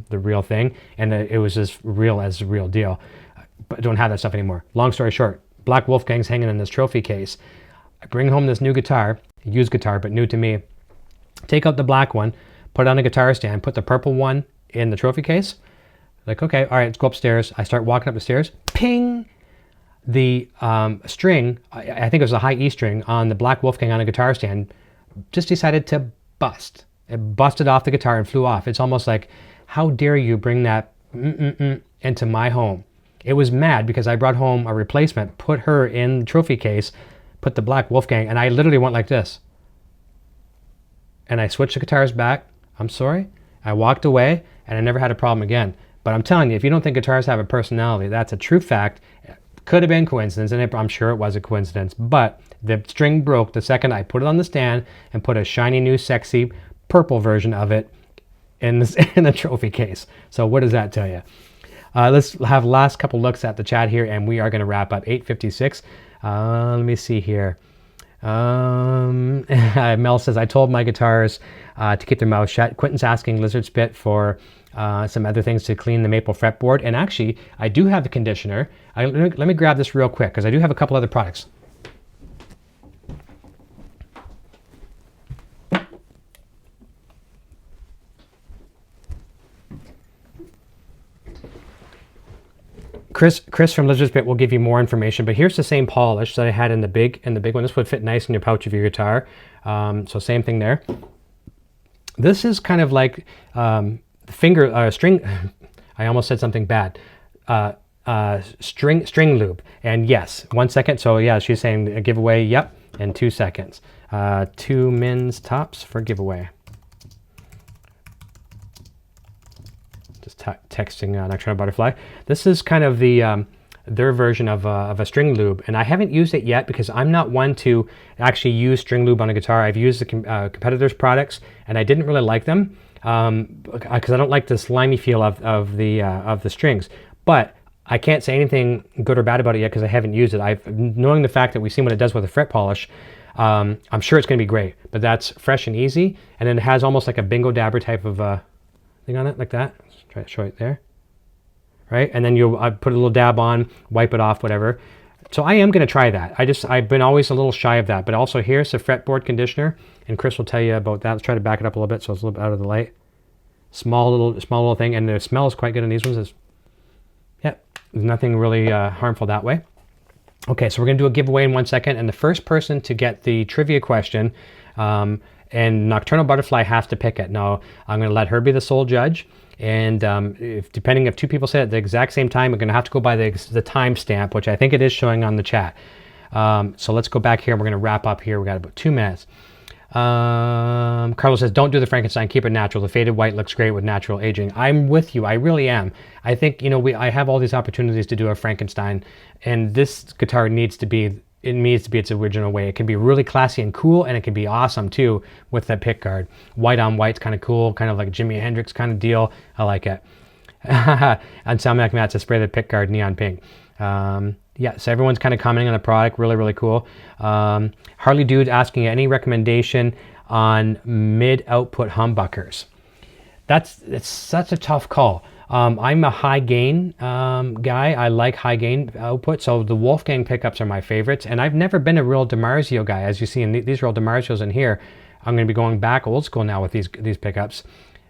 the real thing, and it was as real as the real deal. But I don't have that stuff anymore. Long story short, black Wolfgang's hanging in this trophy case. I bring home this new guitar, a used guitar, but new to me. Take out the black one, put it on a guitar stand, put the purple one in the trophy case. Like, okay, all right, let's go upstairs. I start walking up the stairs. Ping! The string, I think it was a high E string, on the black Wolfgang on a guitar stand, just decided to bust. It busted off the guitar and flew off. It's almost like, how dare you bring that into my home? It was mad because I brought home a replacement, put her in the trophy case, put the black Wolfgang, and I literally went like this. And I switched the guitars back. I'm sorry. I walked away, and I never had a problem again. But I'm telling you, if you don't think guitars have a personality, that's a true fact. Could have been coincidence, and I'm sure it was a coincidence, but the string broke the second I put it on the stand and put a shiny new sexy purple version of it in the trophy case. So what does that tell you? Let's have last couple looks at the chat here, and we are going to wrap up. 8:56. Let me see here. Mel says, I told my guitars to keep their mouth shut. Quentin's asking Lizard Spit for some other things to clean the maple fretboard. And actually, I do have the conditioner. Let me grab this real quick, because I do have a couple other products. Chris from Lizard Spit will give you more information, but here's the same polish that I had in the big one. This would fit nice in your pouch of your guitar. So same thing there. This is kind of like string. I almost said something bad. String lube. And yes, 1 second. So yeah, she's saying a giveaway. Yep, in 2 seconds. 2 mins tops for giveaway. Just texting Nocturnal Butterfly. This is kind of the their version of a string lube, and I haven't used it yet because I'm not one to actually use string lube on a guitar. I've used the competitors' products, and I didn't really like them because I don't like the slimy feel of the strings. But I can't say anything good or bad about it yet because I haven't used it. Knowing the fact that we've seen what it does with a fret polish, I'm sure it's going to be great. But that's fresh and easy, and then it has almost like a bingo dabber type of thing on it, like that. Let's try to show it there. Right, and then you'll put a little dab on, wipe it off, whatever. So I am going to try that. I've been always a little shy of that. But also here's the fretboard conditioner, and Chris will tell you about that. Let's try to back it up a little bit so it's a little bit out of the light. Small little thing, and the smell is quite good on these ones. There's nothing really harmful that way. Okay, so we're going to do a giveaway in 1 second, and the first person to get the trivia question, and Nocturnal Butterfly has to pick it. Now I'm going to let her be the sole judge. And depending if 2 people say it at the exact same time, we're going to have to go by the timestamp, which I think it is showing on the chat. So let's go back here, and we're going to wrap up here. We got about 2 minutes. Carlos says, don't do the Frankenstein, keep it natural. The faded white looks great with natural aging. I'm with you. I really am. I think, I have all these opportunities to do a Frankenstein, and this guitar needs to be its original way. It can be really classy and cool, and it can be awesome too with that pick guard. White on white's kind of cool, kind of like Jimi Hendrix kind of deal. I like it. And Sam Matt says, spray the pick guard neon pink. Yeah, so everyone's kind of commenting on the product. Really, really cool. Harley Dude asking any recommendation on mid-output humbuckers. It's such a tough call. I'm a high gain guy. I like high gain output, so the Wolfgang pickups are my favorites, and I've never been a real DiMarzio guy. As you see, in these are all DiMarzios in here. I'm going to be going back old school now with these pickups.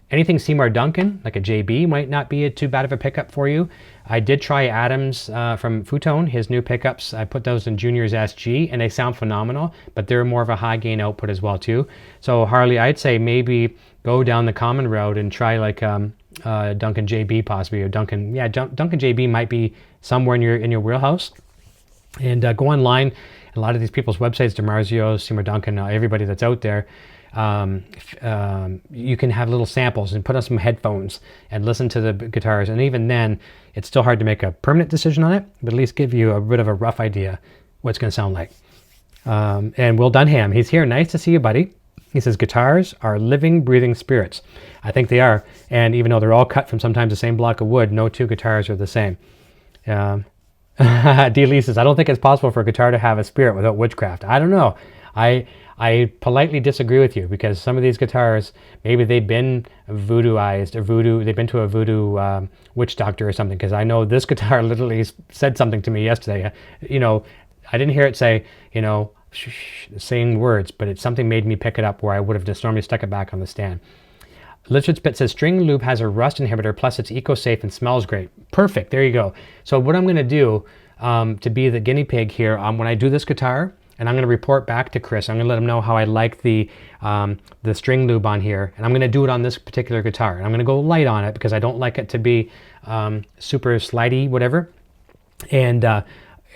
Anything Seymour Duncan, like a JB, might not be too bad of a pickup for you. I did try Adams from Futone, his new pickups. I put those in Junior's SG, and they sound phenomenal, but they're more of a high gain output as well too. So Harley, I'd say maybe go down the common road and try like Duncan JB possibly, or Duncan JB might be somewhere in your wheelhouse. And go online. A lot of these people's websites, DiMarzio, Seymour Duncan, everybody that's out there, you can have little samples and put on some headphones and listen to the guitars. And even then, it's still hard to make a permanent decision on it, but at least give you a bit of a rough idea what it's going to sound like. And Will Dunham, he's here. Nice to see you, buddy. He says, guitars are living, breathing spirits. I think they are. And even though they're all cut from sometimes the same block of wood, no 2 guitars are the same. D. Lee says, I don't think it's possible for a guitar to have a spirit without witchcraft. I don't know. I politely disagree with you, because some of these guitars, maybe they've been voodooized or they've been to a voodoo witch doctor or something, because I know this guitar literally said something to me yesterday. I didn't hear it say, saying words, but it's something made me pick it up where I would have just normally stuck it back on the stand. Lizard Spit says, string lube has a rust inhibitor, plus it's eco-safe and smells great. Perfect, there you go. So what I'm going to do to be the guinea pig here, when I do this guitar, and I'm going to report back to Chris, I'm going to let him know how I like the string lube on here, and I'm going to do it on this particular guitar. And I'm going to go light on it because I don't like it to be super slidey, whatever. And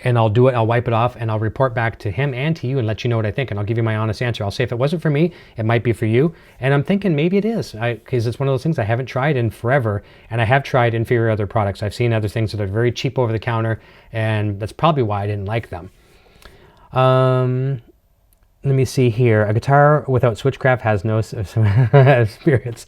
and I'll do it, I'll wipe it off, and I'll report back to him and to you and let you know what I think, and I'll give you my honest answer. I'll say if it wasn't for me, it might be for you, and I'm thinking maybe it is, because it's one of those things I haven't tried in forever, and I have tried inferior other products. I've seen other things that are very cheap over the counter, and that's probably why I didn't like them. Let me see here. A guitar without switchcraft has no spirits.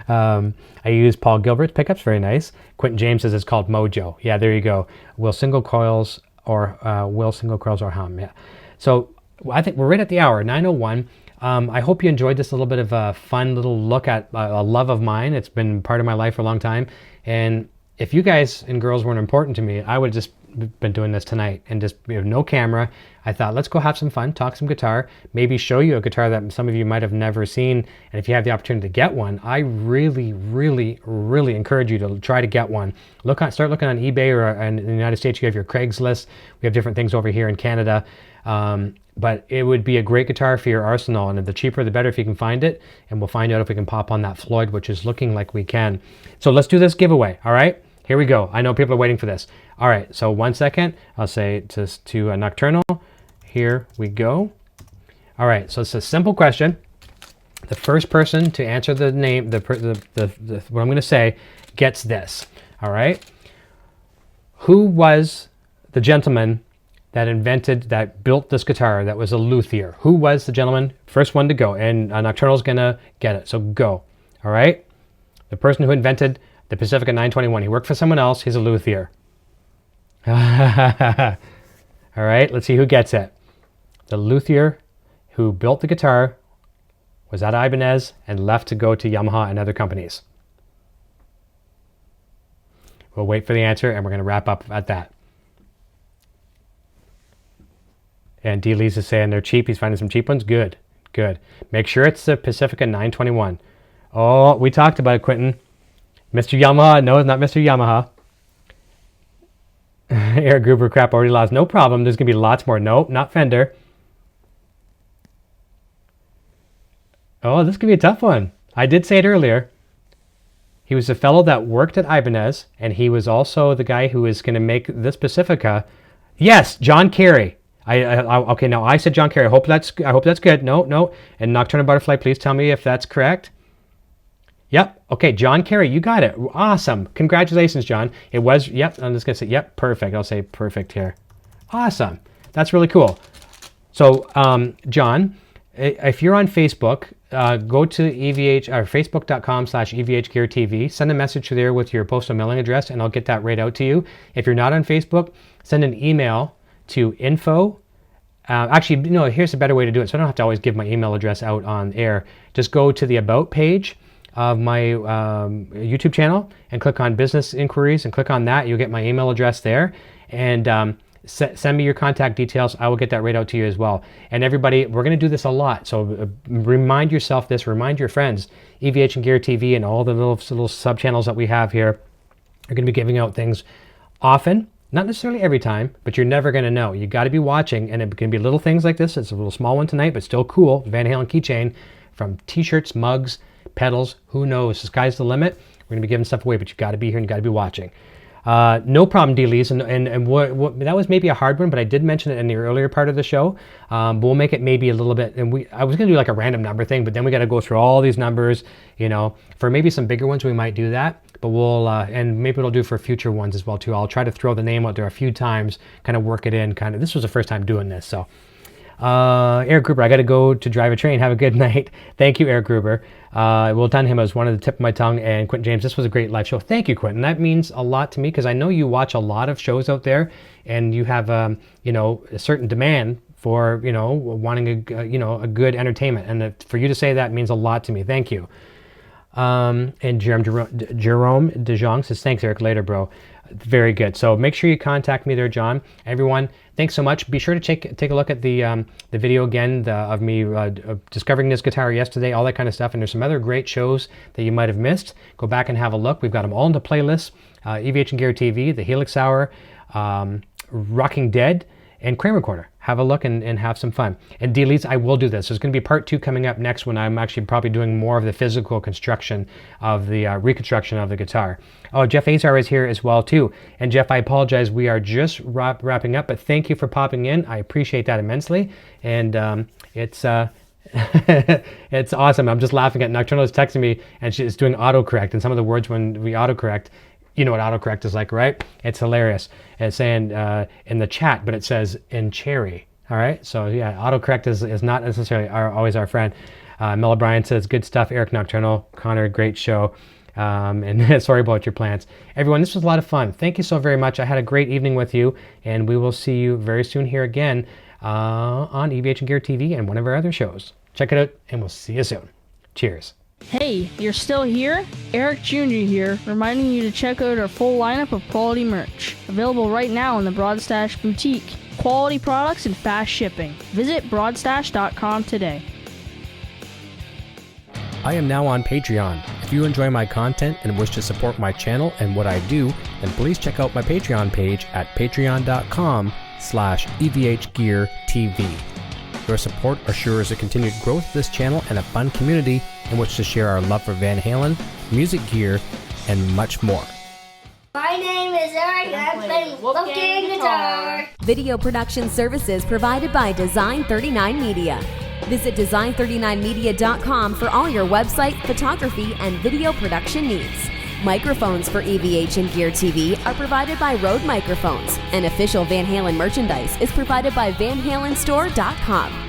I use Paul Gilbert's pickups, very nice. Quentin James says it's called Mojo. Yeah, there you go. Will single coils or hum? Yeah. So I think we're right at the hour, 9:01. I hope you enjoyed this little bit of a fun little look at a love of mine. It's been part of my life for a long time. And if you guys and girls weren't important to me, I would have just been doing this tonight and just no camera. I thought, let's go have some fun, talk some guitar, maybe show you a guitar that some of you might have never seen. And if you have the opportunity to get one, I really, really, really encourage you to try to get one. Start looking on eBay, or in the United States, you have your Craigslist. We have different things over here in Canada. But it would be a great guitar for your arsenal, and the cheaper the better if you can find it, and we'll find out if we can pop on that Floyd, which is looking like we can. So let's do this giveaway, all right? Here we go. I know people are waiting for this. All right, so 1 second. I'll say to Nocturnal, here we go. All right, so it's a simple question. The first person to answer the name, what I'm gonna say, gets this, all right? Who was the gentleman that built this guitar that was a luthier? Who was the gentleman? First one to go, and Nocturnal's gonna get it, so go, all right? The person who invented the Pacifica 921. He worked for someone else. He's a luthier. All right, let's see who gets it. The luthier who built the guitar was at Ibanez and left to go to Yamaha and other companies. We'll wait for the answer, and we're going to wrap up at that. And D. Lee's is saying they're cheap. He's finding some cheap ones. Good, good. Make sure it's the Pacifica 921. Oh, we talked about it, Quentin. Mr. Yamaha. No, it's not Mr. Yamaha. Eric Gruber, crap, already lost. No problem. There's going to be lots more. Nope, not Fender. Oh, this could be a tough one. I did say it earlier. He was a fellow that worked at Ibanez, and he was also the guy who is going to make this Pacifica. Yes, John Kerry. Okay, now I said John Kerry. I hope that's good. No. And Nocturnal Butterfly, please tell me if that's correct. Yep. Okay, John Kerry, you got it. Awesome. Congratulations, John. It was, yep, I'm just going to say, yep, perfect. I'll say perfect here. Awesome. That's really cool. So, John, if you're on Facebook, go to EVH, or facebook.com/EVH Gear TV. Send a message there with your postal mailing address, and I'll get that right out to you. If you're not on Facebook, send an email to info. Actually, no, here's a better way to do it, so I don't have to always give my email address out on air. Just go to the About page of my YouTube channel and click on Business Inquiries and click on that. You'll get my email address there, and send me your contact details. I will get that right out to you as well. And everybody, we're going to do this a lot, so remind yourself this, remind your friends. EVH and Gear TV and all the little sub channels that we have here are going to be giving out things often. Not necessarily every time, but you're never going to know. You got to be watching, and it can be little things like this. It's a little small one tonight, but still cool. Van Halen keychain, from t-shirts, mugs, pedals, who knows? The sky's the limit. We're going to be giving stuff away, but you got to be here and you got to be watching. No problem, D-Lees, and what that was maybe a hard one, but I did mention it in the earlier part of the show. But we'll make it maybe a little bit, and I was going to do like a random number thing, but then we got to go through all these numbers, you know. For maybe some bigger ones, we might do that, but we'll, and maybe we'll do for future ones as well too. I'll try to throw the name out there a few times, kind of work it in, this was the first time doing this, so. Eric Gruber, I got to go to drive a train. Have a good night. Thank you, Eric Gruber. Will Dunham was one of the tip of my tongue, and Quentin James, this was a great live show. Thank you, Quentin. That means a lot to me, because I know you watch a lot of shows out there, and you have, a certain demand for, wanting a good entertainment. And for you to say that means a lot to me. Thank you. And Jerome DeJong says, thanks, Eric. Later, bro. Very good. So make sure you contact me there, John. Everyone, thanks so much. Be sure to take a look at the video again of me discovering this guitar yesterday, all that kind of stuff. And there's some other great shows that you might have missed. Go back and have a look. We've got them all into playlists. EVH and Gear TV, the Helix Hour, Rocking Dead, and Crane Recorder. have a look and have some fun. And Dealies, I will do this. There's going to be part 2 coming up next when I'm actually probably doing more of the physical construction of the reconstruction of the guitar. Oh, Jeff Azar is here as well too. And Jeff, I apologize. We are just wrapping up, but thank you for popping in. I appreciate that immensely. And it's it's awesome. I'm just laughing at Nocturnal is texting me, and she's doing autocorrect, and some of the words when we autocorrect, you know what autocorrect is like, right? It's hilarious. It's saying in the chat, but it says in cherry. All right. So yeah, autocorrect is not necessarily always our friend. Mel O'Brien says good stuff. Eric Nocturnal, Connor, great show. And sorry about your plans. Everyone, this was a lot of fun. Thank you so very much. I had a great evening with you, and we will see you very soon here again on EVH and Gear TV and one of our other shows. Check it out, and we'll see you soon. Cheers. Hey, you're still here? Eric Jr. here, reminding you to check out our full lineup of quality merch. Available right now in the Broadstash Boutique. Quality products and fast shipping. Visit broadstash.com today. I am now on Patreon. If you enjoy my content and wish to support my channel and what I do, then please check out my Patreon page at patreon.com/EVH Gear TV. Your support assures the continued growth of this channel and a fun community in which to share our love for Van Halen, music gear, and much more. My name is Eric and I'm playing Wolverine guitar. Video production services provided by Design 39 Media. Visit design39media.com for all your website, photography, and video production needs. Microphones for EVH and Gear TV are provided by Rode Microphones, and official Van Halen merchandise is provided by VanHalenStore.com.